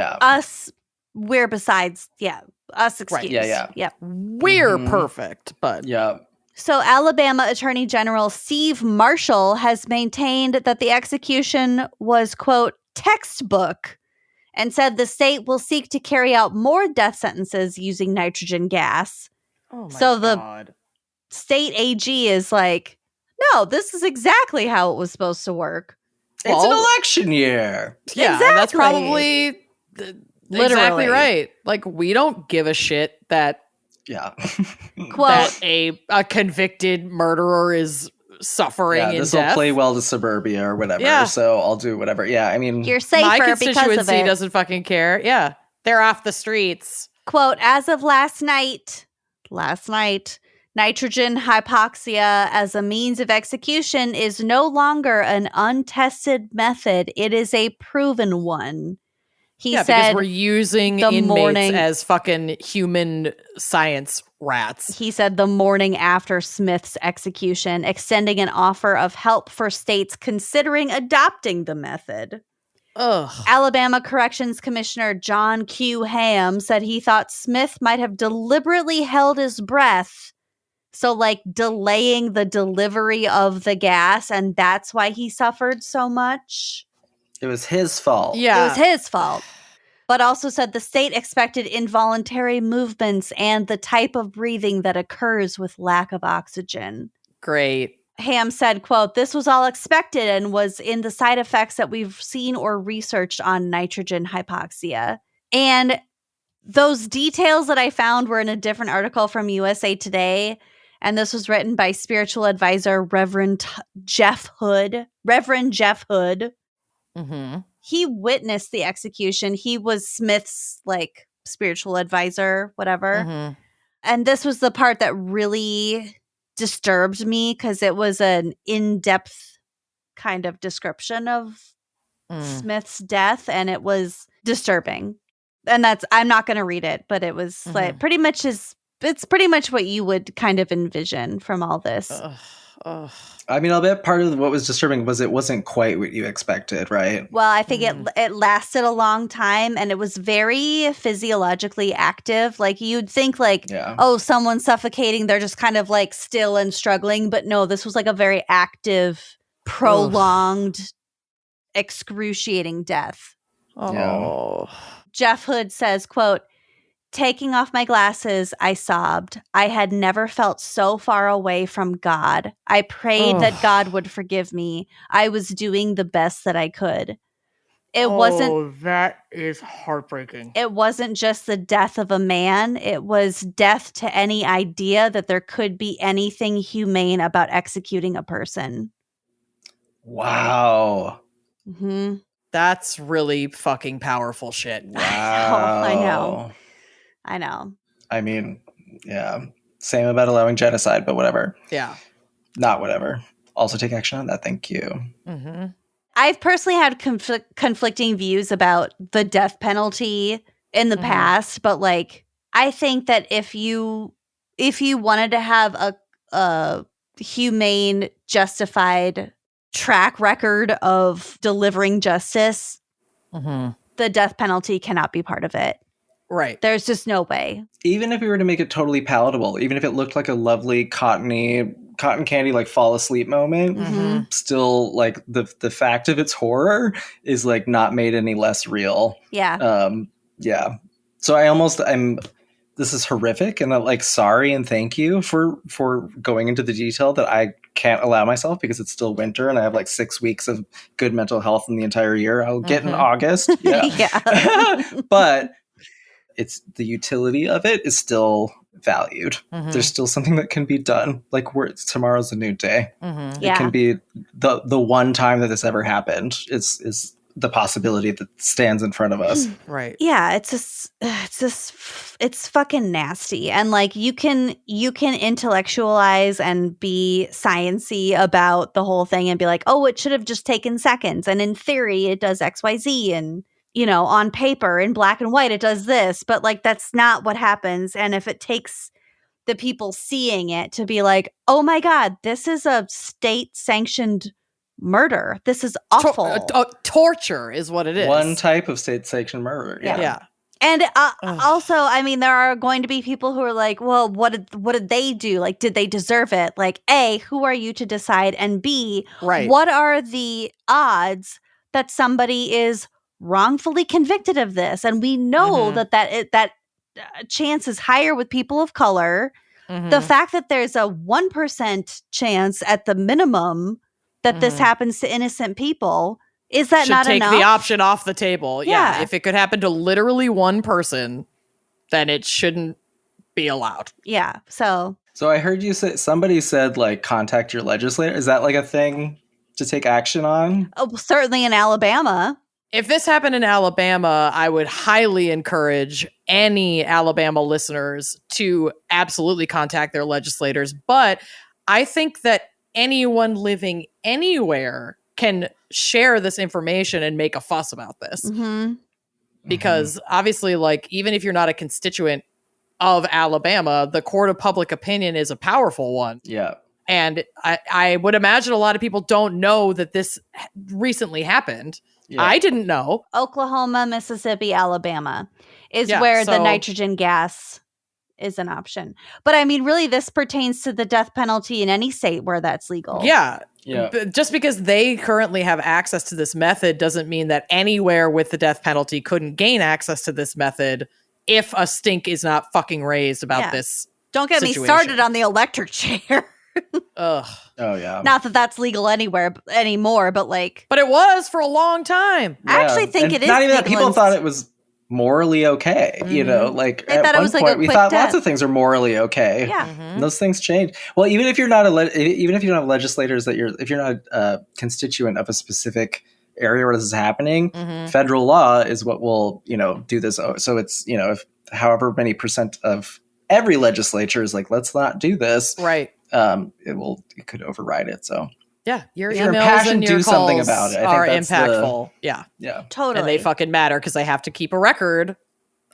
we're besides us excused. Right. Yeah. We're perfect, but So Alabama Attorney General Steve Marshall has maintained that the execution was, quote, textbook, and said the state will seek to carry out more death sentences using nitrogen gas. Oh my God. the state AG is like, no, this is exactly how it was supposed to work. It's an election year. Yeah, exactly. That's probably exactly right. Like, we don't give a shit that Quote, that a convicted murderer is suffering in this death. will play well to suburbia or whatever, so I'll do whatever. Yeah, I mean, you're safer my because of constituency it. doesn't fucking care. Yeah, they're off the streets. Quote, as of last night, nitrogen hypoxia as a means of execution is no longer an untested method. It is a proven one. He said, because we're using inmates as fucking human science rats. He said the morning after Smith's execution, extending an offer of help for states considering adopting the method. Ugh. Alabama Corrections Commissioner John Q. Ham said he thought Smith might have deliberately held his breath, so like delaying the delivery of the gas, and that's why he suffered so much. It was his fault. Yeah. It was his fault. But also said the state expected involuntary movements and the type of breathing that occurs with lack of oxygen. Great. Ham said, quote, this was all expected and was in the side effects that we've seen or researched on nitrogen hypoxia. And those details that I found were in a different article from USA Today. And this was written by spiritual advisor Reverend Jeff Hood. Mm-hmm. He witnessed the execution. He was Smith's like spiritual advisor, whatever. Mm-hmm. And this was the part that really disturbed me because it was an in-depth kind of description of Smith's death, and it was disturbing. And I'm not going to read it, but it was like it's pretty much what you would kind of envision from all this. Ugh. I mean, I'll bet part of what was disturbing was it wasn't quite what you expected, right? Well, I think it lasted a long time, and it was very physiologically active. Like, you'd think like, Yeah. oh, someone's suffocating, they're just kind of like still and struggling. But no, this was like a very active, prolonged, excruciating death. Oh. Jeff Hood says, quote, "Taking off my glasses, I sobbed. I had never felt so far away from God. I prayed that God would forgive me. I was doing the best that I could." That is heartbreaking. It wasn't just the death of a man. It was death to any idea that there could be anything humane about executing a person. Wow. Mm-hmm. That's really fucking powerful shit. Wow. I know. I mean, yeah. Same about allowing genocide, but whatever. Yeah. Not whatever. Also take action on that. Thank you. Mm-hmm. I've personally had conflicting views about the death penalty in the past, but like, I think that if you wanted to have a humane, justified track record of delivering justice, the death penalty cannot be part of it. Right. There's just no way. Even if we were to make it totally palatable, even if it looked like a lovely cotton candy, like fall asleep moment, still like the fact of its horror is like not made any less real. Yeah. Yeah. So this is horrific, and I'm like, sorry and thank you for going into the detail that I can't allow myself because it's still winter and I have like 6 weeks of good mental health in the entire year. I'll get in August. Yeah. Yeah. But it's the utility of it is still valued. There's still something that can be done. Like tomorrow's a new day. It can be the one time that this ever happened is the possibility that stands in front of us. Right. Yeah, it's fucking nasty. And like, you can intellectualize and be science-y about the whole thing and be like, oh, it should have just taken seconds. And in theory, it does XYZ. And, you know, on paper, in black and white, it does this. But like, that's not what happens. And if it takes the people seeing it to be like, oh my God, this is a state-sanctioned murder. This is awful. Torture is what it is. One type of state-sanctioned murder. Yeah. And also, I mean, there are going to be people who are like, well, what did they do? Like, did they deserve it? Like, A, who are you to decide? And B, what are the odds that somebody is wrongfully convicted of this? And we know that chance is higher with people of color. The fact that there's a 1% chance at the minimum that this happens to innocent people, is that not enough? Should take the option off the table. Yeah. If it could happen to literally one person, then it shouldn't be allowed. Yeah. So I heard you say, somebody said like contact your legislator. Is that like a thing to take action on? Oh, certainly in Alabama. If this happened in Alabama, I would highly encourage any Alabama listeners to absolutely contact their legislators. But I think that anyone living anywhere can share this information and make a fuss about this. Because obviously, like, even if you're not a constituent of Alabama, the court of public opinion is a powerful one. Yeah. And I would imagine a lot of people don't know that this recently happened. Yeah. I didn't know. Oklahoma, Mississippi, Alabama is where the nitrogen gas is an option. But I mean, really, this pertains to the death penalty in any state where that's legal. Yeah. But just because they currently have access to this method doesn't mean that anywhere with the death penalty couldn't gain access to this method if a stink is not fucking raised about this. Don't get me started on the electric chair. Ugh. Oh, yeah. Not that that's legal anywhere anymore, but like... But it was for a long time. I actually think it is not even that. People thought it was morally okay, you know, like they at one point we thought lots of things are morally okay. Yeah. And those things change. Well, even if you're not even if you don't have legislators if you're not a constituent of a specific area where this is happening, federal law is what will, you know, do this. So it's, you know, if however many percent of every legislature is like, let's not do this. Right. It could override it. So yeah, your emails passion, and your do something about it. Are impactful. Yeah, totally. And they fucking matter because they have to keep a record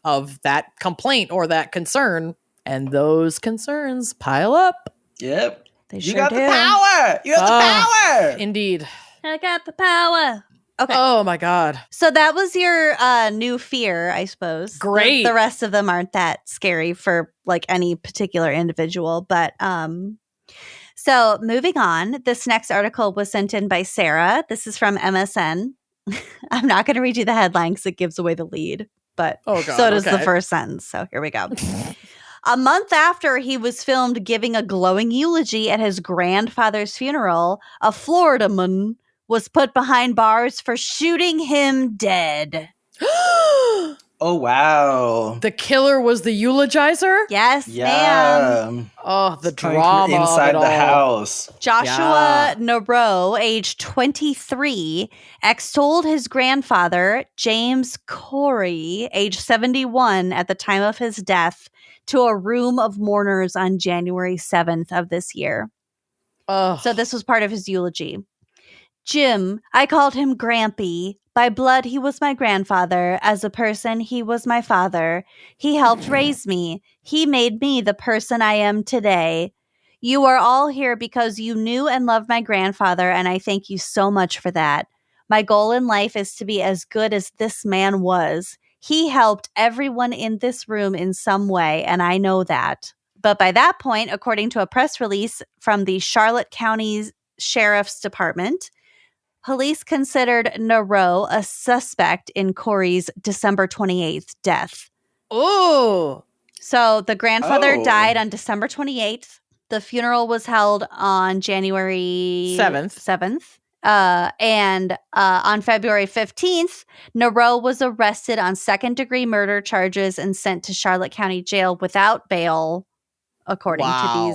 of that complaint or that concern, and those concerns pile up. Yep. They You sure got do. the power. You got the power. Indeed. I got the power. Okay. Oh my God. So that was your new fear, I suppose. Great. The rest of them aren't that scary for like any particular individual, but so moving on, this next article was sent in by Sarah. This is from MSN. I'm not going to read you the headline because it gives away the lead, but Oh God, so does the okay. first sentence. So here we go. A month after he was filmed giving a glowing eulogy at his grandfather's funeral, a Florida man was put behind bars for shooting him dead. Oh, wow. The killer was the eulogizer? Yes, ma'am. Yeah. Oh, the It's coming from drama inside of it the all. house. Joshua Nareau, age 23, extolled his grandfather, James Corey, age 71, at the time of his death, to a room of mourners on January 7th of this year. Oh. So this was part of his eulogy. Jim, I called him Grampy. By blood, he was my grandfather. As a person, he was my father. He helped raise me. He made me the person I am today. You are all here because you knew and loved my grandfather, and I thank you so much for that. My goal in life is to be as good as this man was. He helped everyone in this room in some way, and I know that. But by that point, according to a press release from the Charlotte County Sheriff's Department, police considered Nareau a suspect in Corey's December 28th death. Oh. So the grandfather died on December 28th. The funeral was held on January 7th. And on February 15th, Nareau was arrested on second-degree murder charges and sent to Charlotte County Jail without bail, according to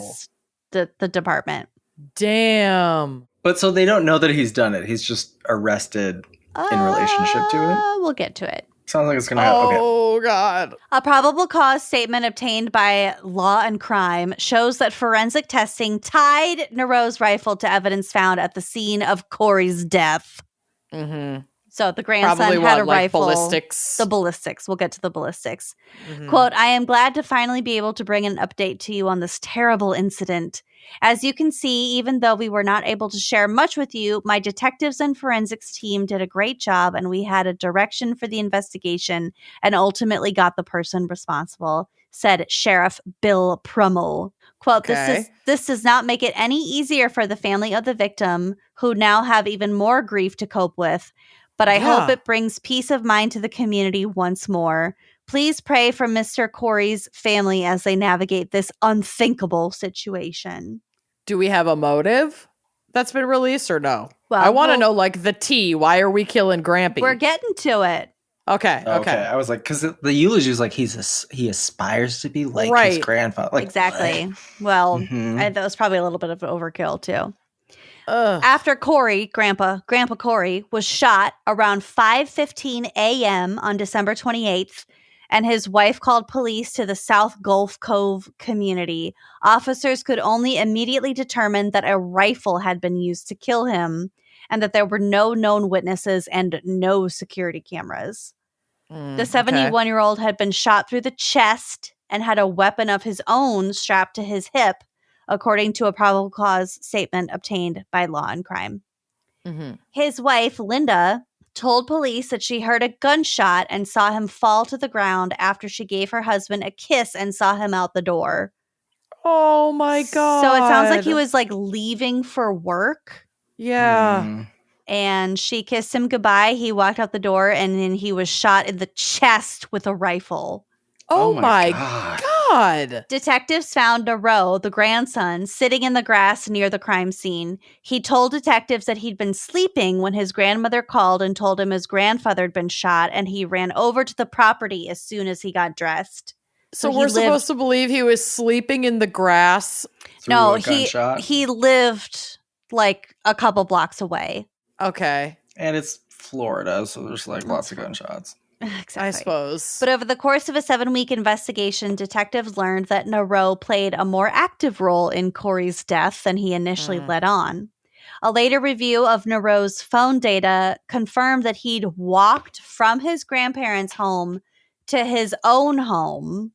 the department. Damn. But so they don't know that he's done it. He's just arrested in relationship to it. We'll get to it. Sounds like it's going to happen. Okay. Oh, God. A probable cause statement obtained by Law and Crime shows that forensic testing tied Nareau's rifle to evidence found at the scene of Corey's death. Mm-hmm. So the grandson Probably had a like rifle. ballistics. The ballistics. We'll get to the ballistics. Mhm. Quote, I am glad to finally be able to bring an update to you on this terrible incident. As you can see, even though we were not able to share much with you, my detectives and forensics team did a great job, and we had a direction for the investigation and ultimately got the person responsible, said Sheriff Bill Prummel. Quote, Okay. this does not make it any easier for the family of the victim, who now have even more grief to cope with, but I hope it brings peace of mind to the community once more. Please pray for Mr. Corey's family as they navigate this unthinkable situation. Do we have a motive that's been released or no? Well, I want to know, like, the tea. Why are we killing Grampy? We're getting to it. Okay. I was like, because the eulogy is like he aspires to be like his grandfather. Like, exactly. What? Well, Mhm. that was probably a little bit of overkill too. Ugh. After Corey, Grandpa Corey, was shot around 5:15 a.m. on December 28th, and his wife called police to the South Gulf Cove community, officers could only immediately determine that a rifle had been used to kill him and that there were no known witnesses and no security cameras. The 71-year-old had been shot through the chest and had a weapon of his own strapped to his hip, according to a probable cause statement obtained by Law and Crime. Mm-hmm. His wife, Linda, told police that she heard a gunshot and saw him fall to the ground after she gave her husband a kiss and saw him out the door. Oh, my God. So it sounds like he was like leaving for work. Yeah. Mm. And she kissed him goodbye. He walked out the door and then he was shot in the chest with a rifle. Oh, my God. God. Detectives found Nareau, the grandson, sitting in the grass near the crime scene. He told detectives that he'd been sleeping when his grandmother called and told him his grandfather had been shot, and he ran over to the property as soon as he got dressed. So we're supposed to believe he was sleeping in the grass? No, gunshot? he lived like a couple blocks away. Okay. And it's Florida, so there's like lots of gunshots. Exactly. I suppose. But over the course of a 7-week investigation, detectives learned that Nareau played a more active role in Corey's death than he initially let on. A later review of Nareau's phone data confirmed that he'd walked from his grandparents' home to his own home,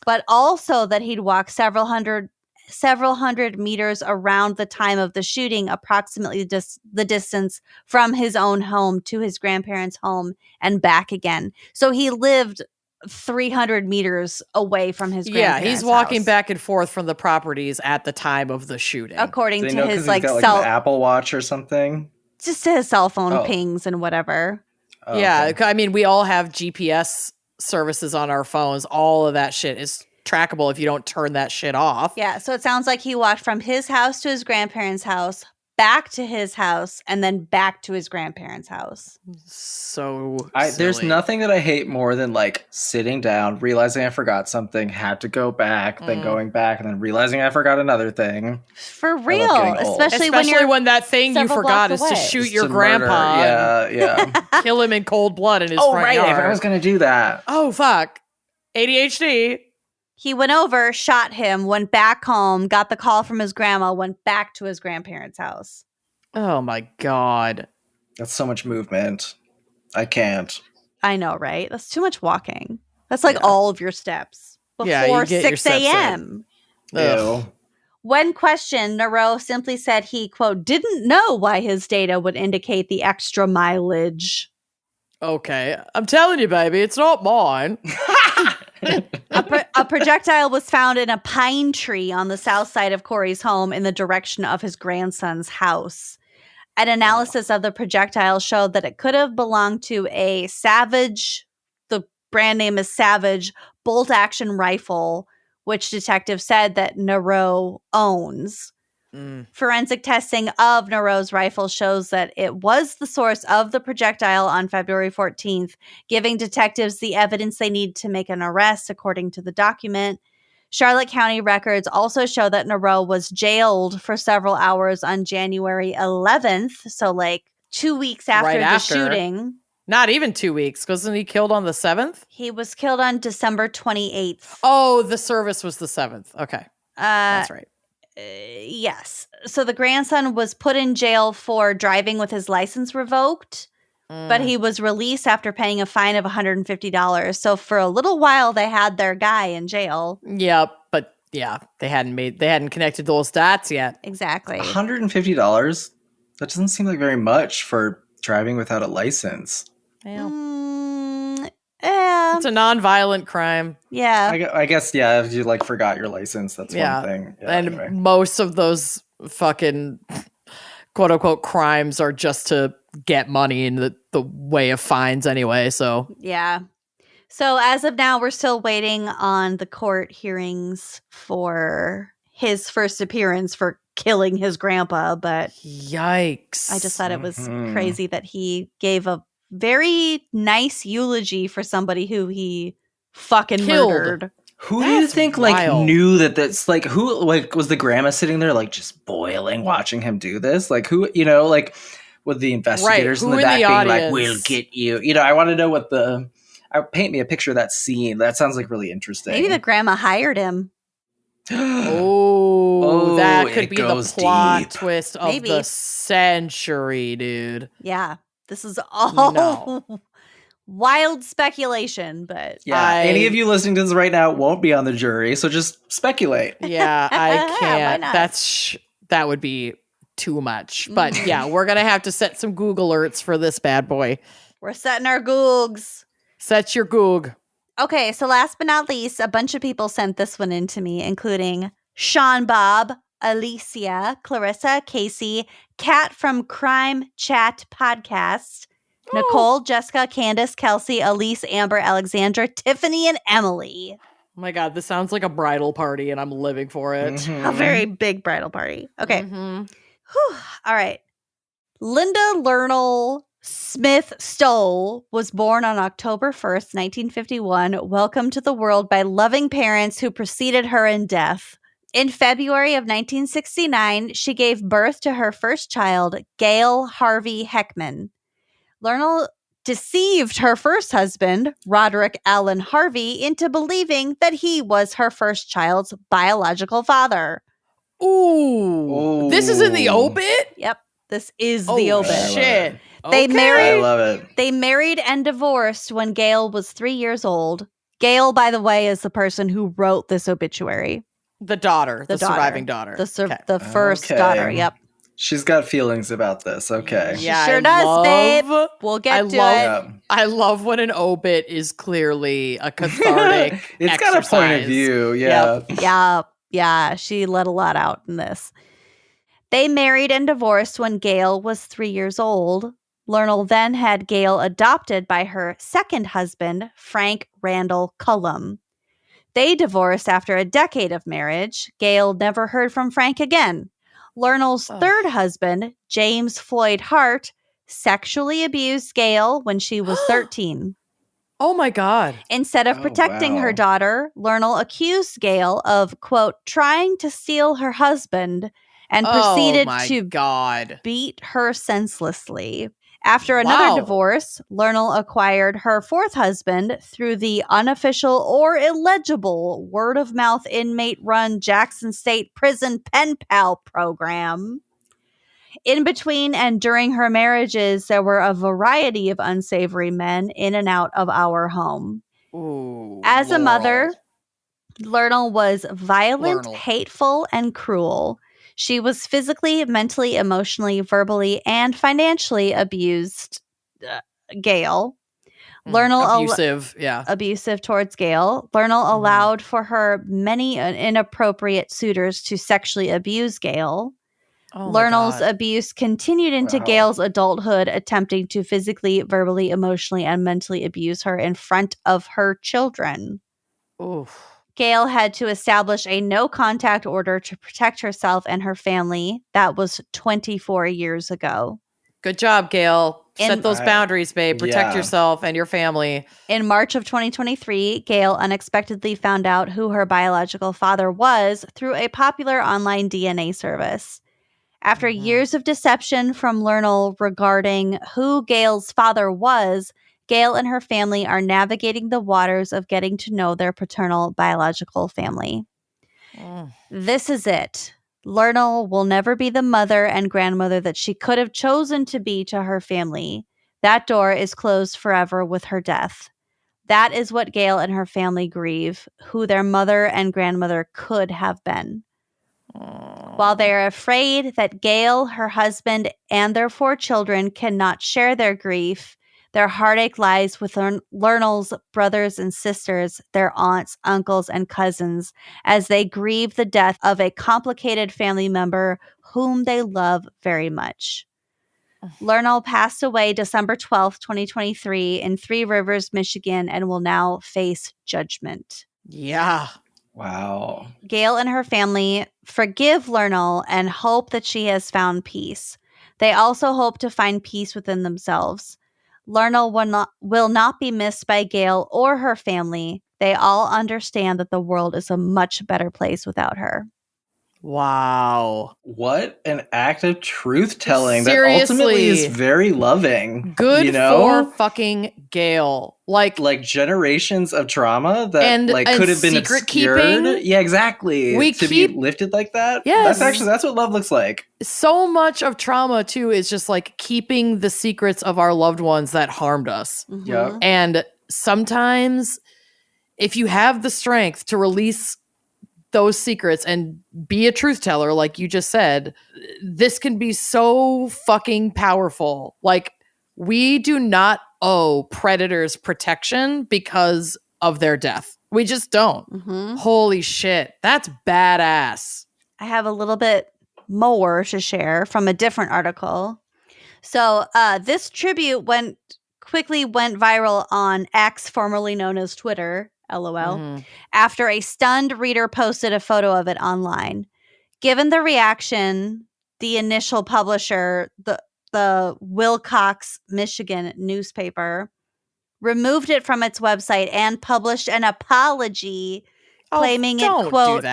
but also that he'd walked several hundred several hundred meters around the time of the shooting, approximately the distance from his own home to his grandparents' home and back again. So he lived 300 meters away from his grandparents' Yeah, he's walking house, back and forth from the properties at the time of the shooting. according Do they to know 'cause his he's like got, cell, an Apple Watch or something? just to his cell phone Oh. pings and whatever. Oh, Yeah, okay. I mean, we all have GPS services on our phones. All of that shit is trackable if you don't turn that shit off. Yeah, so it sounds like he walked from his house to his grandparents' house, back to his house, and then back to his grandparents' house. So There's silly. nothing that I hate more than like sitting down, realizing I forgot something, had to go back, then going back, and then realizing I forgot another thing. For love real, getting old. especially when Especially you're when that thing you several forgot blocks is to away. shoot Just your to murder. grandpa Yeah. and kill him in cold blood in his Oh, front right. yard. I was going to do that. Oh, fuck. ADHD. He went over, shot him, went back home, got the call from his grandma, went back to his grandparents' house. Oh, my God. That's so much movement. I can't. I know, right? That's too much walking. That's like all of your steps Yeah, you before get your 6 steps in. a.m. Ugh. Ew. When questioned, Nero simply said he, quote, didn't know why his data would indicate the extra mileage. Okay. I'm telling you, baby, it's not mine. A projectile was found in a pine tree on the south side of Corey's home in the direction of his grandson's house. An analysis of the projectile showed that it could have belonged to a Savage, the brand name is Savage, bolt-action rifle, which detectives said that Nero owns. Forensic testing of Nero's rifle shows that it was the source of the projectile on February 14th, giving detectives the evidence they need to make an arrest, according to the document. Charlotte County records also show that Nero was jailed for several hours on January 11th, so like 2 weeks after Right the after. shooting. Not even 2 weeks. Wasn't he killed on the 7th? He was killed on December 28th. Oh, the service was the 7th. Okay. That's right. Yes. So the grandson was put in jail for driving with his license revoked, but he was released after paying a fine of $150. So for a little while, they had their guy in jail. Yeah, but yeah, they hadn't connected those dots yet. Exactly. $150? That doesn't seem like very much for driving without a license. Yeah. Yeah. It's a non-violent crime. Yeah. I guess, yeah, if you like forgot your license, that's one thing. Yeah, and anyway. most of those fucking quote unquote crimes are just to get money in the way of fines anyway. So Yeah. So as of now, we're still waiting on the court hearings for his first appearance for killing his grandpa. But yikes. I just thought it was crazy that he gave a very nice eulogy for somebody who he fucking Killed. Murdered. Who do you That's think wild. knew that's like who was the grandma sitting there like just boiling watching him do this? Like who, with the investigators Right, in the who in back the being like, audience? "We'll get you." I want to know what paint me a picture of that scene. That sounds like really interesting. Maybe the grandma hired him. Oh, that could it be the goes plot deep. twist of Maybe. the century, dude. Yeah. This is all No. wild speculation, but Yeah, any of you listening to this right now won't be on the jury, so just speculate. Yeah, I Why can't. not? That would be too much. But yeah, we're gonna have to set some Google alerts for this bad boy. we're setting our googs. Set your Goog. Okay, so last but not least, a bunch of people sent this one in to me, including Sean Bob, Alicia, Clarissa, Casey, Kat from Crime Chat Podcast, Nicole, Jessica, Candace, Kelsey, Elise, Amber, Alexandra, Tiffany, and Emily. Oh my god, this sounds like a bridal party, and I'm living for it. Mhm. A very big bridal party. Okay. Mhm. Whew. All right. Linda Lernal Smith Stoll was born on October 1st, 1951. Welcome to the world by loving parents who preceded her in death. In February of 1969, she gave birth to her first child, Gail Harvey Heckman. Lernal deceived her first husband, Roderick Allen Harvey, into believing that he was her first child's biological father. Ooh. This is in the Ooh. obit? Yep, this is Oh, the obit. shit. They Okay. married- I love it. They married and divorced when Gail was 3 years old. Gail, by the way, is the person who wrote this obituary. The daughter, the daughter. surviving daughter. The first daughter, yep. She's got feelings about this. Okay. She sure does, babe. We'll get to it. Yeah. I love when an obit is clearly a cathartic It's exercise. got a point of view. Yeah. Yep. Yeah. She let a lot out in this. They married and divorced when Gail was 3 years old. Lernal then had Gail adopted by her second husband, Frank Randall Cullum. They divorced after a decade of marriage. Gail never heard from Frank again. Lernal's third husband, James Floyd Hart, sexually abused Gail when she was 13. Oh my God. Instead of protecting her daughter, Lernal accused Gail of, quote, trying to steal her husband and proceeded to beat her senselessly. After another divorce, Lernal acquired her fourth husband through the unofficial or illegible word-of-mouth inmate-run Jackson State Prison Pen Pal program. In between and during her marriages, there were a variety of unsavory men in and out of our home. Ooh, As a mother, Lernal was violent, hateful, and cruel. She was physically, mentally, emotionally, verbally, and financially abused Gail. Lernal abusive towards Gail. Lernal allowed for her many inappropriate suitors to sexually abuse Gail. Lernal's abuse continued into Gail's adulthood, attempting to physically, verbally, emotionally, and mentally abuse her in front of her children. Oof. Gail had to establish a no-contact order to protect herself and her family. That was 24 years ago. Good job, Gail. Set those boundaries, babe. Protect yourself and your family. In March of 2023, Gail unexpectedly found out who her biological father was through a popular online DNA service. After years of deception from Lernal regarding who Gail's father was, Gail and her family are navigating the waters of getting to know their paternal biological family. This is it. Lernal will never be the mother and grandmother that she could have chosen to be to her family. That door is closed forever with her death. That is what Gail and her family grieve, who their mother and grandmother could have been. While they are afraid that Gail, her husband, and their 4 children cannot share their grief, their heartache lies with Lernal's brothers and sisters, their aunts, uncles, and cousins, as they grieve the death of a complicated family member whom they love very much. Lernal passed away December 12th, 2023 in Three Rivers, Michigan, and will now face judgment. Yeah. Wow. Gail and her family forgive Lernal and hope that she has found peace. They also hope to find peace within themselves. Lernal will not be missed by Gail or her family. They all understand that the world is a much better place without her. Wow. What an act of truth-telling Seriously. that ultimately is very loving. Good for fucking Gail. Like generations of trauma that could have been obscured. Keeping. Yeah, exactly. Be lifted like that. Yes. That's what love looks like. So much of trauma too is just like keeping the secrets of our loved ones that harmed us. Mm-hmm. Yep. And sometimes if you have the strength to release those secrets and be a truth teller, like you just said, this can be so fucking powerful. Like, we do not owe predators protection because of their death. We just don't. Mm-hmm. Holy shit. That's badass. I have a little bit more to share from a different article. So this tribute quickly went viral on X, formerly known as Twitter, LOL, after a stunned reader posted a photo of it online. Given the reaction, the initial publisher, the Wilcox, Michigan newspaper, removed it from its website and published an apology claiming it, quote,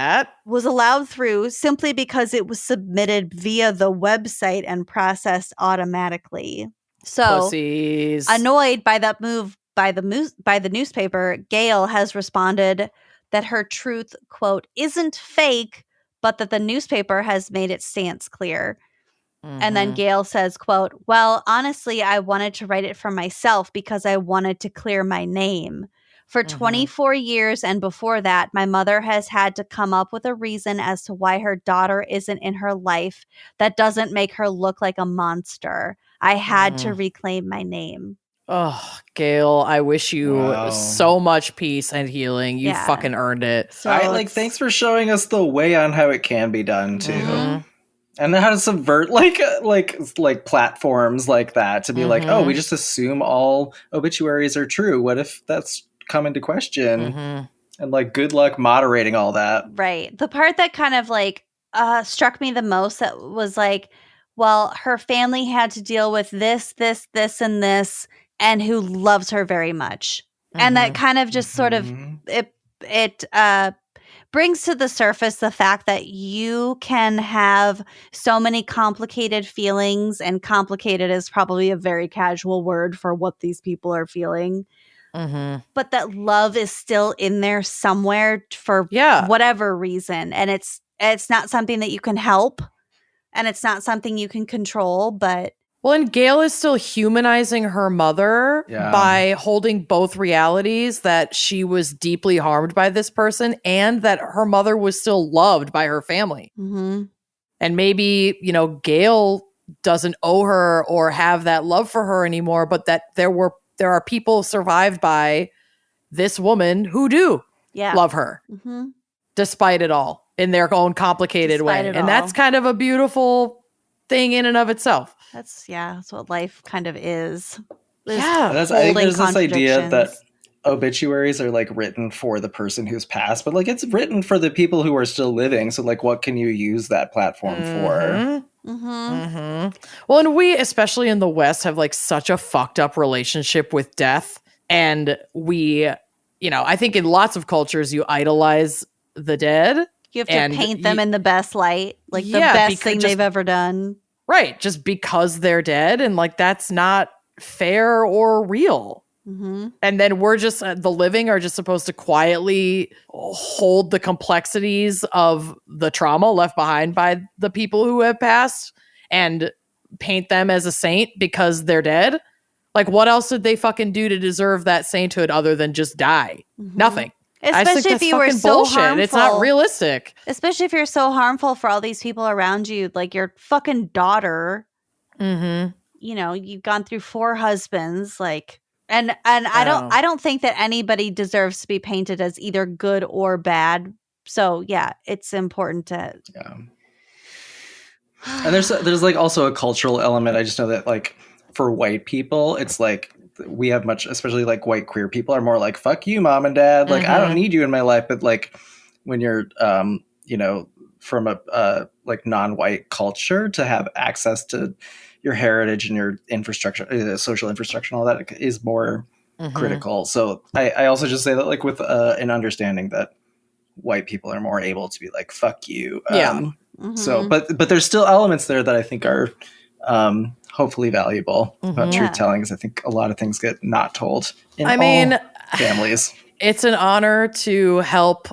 was allowed through simply because it was submitted via the website and processed automatically. So, pussies. Annoyed by that move by the newspaper, Gail has responded that her truth, quote, isn't fake, but that the newspaper has made its stance clear. And then Gail says, quote, well, honestly, I wanted to write it for myself because I wanted to clear my name. For 24 years and before that, my mother has had to come up with a reason as to why her daughter isn't in her life that doesn't make her look like a monster. I had to reclaim my name. Oh, Gail, I wish you so much peace and healing. You fucking earned it. So thanks for showing us the way on how it can be done too. And how to subvert like platforms like that to be like, oh, we just assume all obituaries are true. What if that's come into question? And like, good luck moderating all that. Right. The part that kind of like struck me the most that was like, well, her family had to deal with this, and this, and who loves her very much. And that kind of just sort of it brings to the surface the fact that you can have so many complicated feelings, and complicated is probably a very casual word for what these people are feeling. But that love is still in there somewhere for whatever reason. And it's not something that you can help, and it's not something you can control, but... Well, and Gail is still humanizing her mother by holding both realities, that she was deeply harmed by this person and that her mother was still loved by her family. And maybe, you know, Gail doesn't owe her or have that love for her anymore, but that there are people survived by this woman who do love her despite it all in their own complicated way. And that's kind of a beautiful thing in and of itself. That's what life kind of is. I think there's this idea that obituaries are like written for the person who's passed, but like it's written for the people who are still living. So like, what can you use that platform for? Well, and we, especially in the West, have like such a fucked up relationship with death. And we, you know, I think in lots of cultures, you idolize the dead. You have to paint them in the best light, like the best thing they've ever done. Right. Just because they're dead. And like, that's not fair or real. And then we're just, the living are just supposed to quietly hold the complexities of the trauma left behind by the people who have passed and paint them as a saint because they're dead. Like, what else did they fucking do to deserve that sainthood other than just die? Nothing. Especially if you were so bullshit. harmful. It's not realistic. Especially if you're so harmful for all these people around you, like your fucking daughter. You know, you've gone through 4 husbands, like, and I don't think that anybody deserves to be painted as either good or bad. So yeah, it's important to. And there's like also a cultural element. I just know that like for white people, it's like, we have much, especially like white queer people are more like, fuck you, mom and dad. Like, I don't need you in my life. But like when you're, you know, from a like non-white culture, to have access to your heritage and your infrastructure, social infrastructure and all that is more critical. So I also just say that like with an understanding that white people are more able to be like, fuck you. So, but there's still elements there that I think are, hopefully valuable about truth telling, because I think a lot of things get not told in all families. It's an honor to help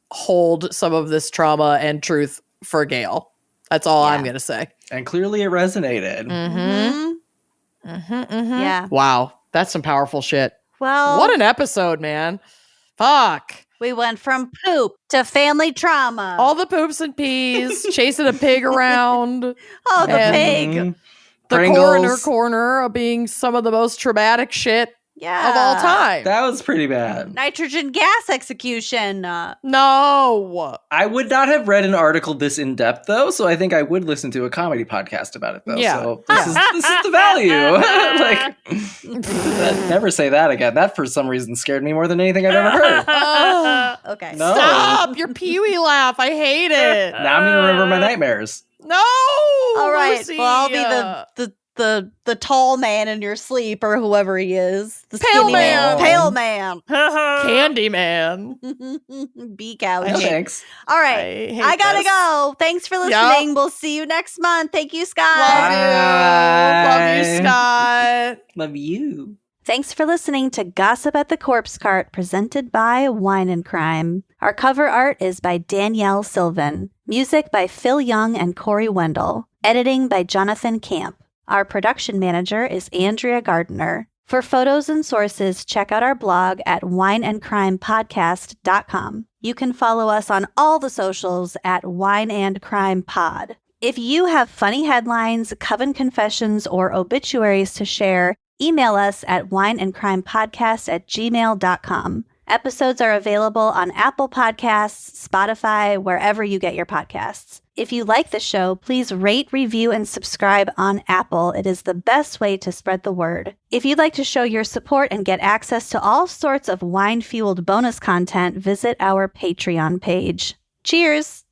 hold some of this trauma and truth for Gail. That's all I'm going to say. And clearly it resonated. Yeah. Wow. That's some powerful shit. Well, what an episode, man. Fuck. We went from poop to family trauma. All the poops and peas, chasing a pig around. Oh, the pig. The Pringles. corner of being some of the most traumatic shit of all time. That was pretty bad. Nitrogen gas execution. No. I would not have read an article this in depth though, so I think I would listen to a comedy podcast about it though. Yeah. So this is the value. Like, never say that again. That for some reason scared me more than anything I've ever heard. Okay. No. Stop your Pee-wee laugh. I hate it. Now I'm gonna remember my nightmares. No. All right. Lucy. Well, I'll be the tall man in your sleep, or whoever he is. The Pale skinny man. Pale man. Candy man. Beak out. No, thanks. All right. I gotta go. Thanks for listening. Yep. We'll see you next month. Thank you, Scott. Love you, Scott. Love you. Thanks for listening to Gossip at the Corpse Cart, presented by Wine and Crime. Our cover art is by Danielle Sylvan. Music by Phil Young and Corey Wendell. Editing by Jonathan Camp. Our production manager is Andrea Gardner. For photos and sources, check out our blog at wineandcrimepodcast.com. You can follow us on all the socials at Wine and Crime Pod. If you have funny headlines, coven confessions, or obituaries to share, email us at wineandcrimepodcast@gmail.com. Episodes are available on Apple Podcasts, Spotify, wherever you get your podcasts. If you like the show, please rate, review, and subscribe on Apple. It is the best way to spread the word. If you'd like to show your support and get access to all sorts of wine-fueled bonus content, visit our Patreon page. Cheers!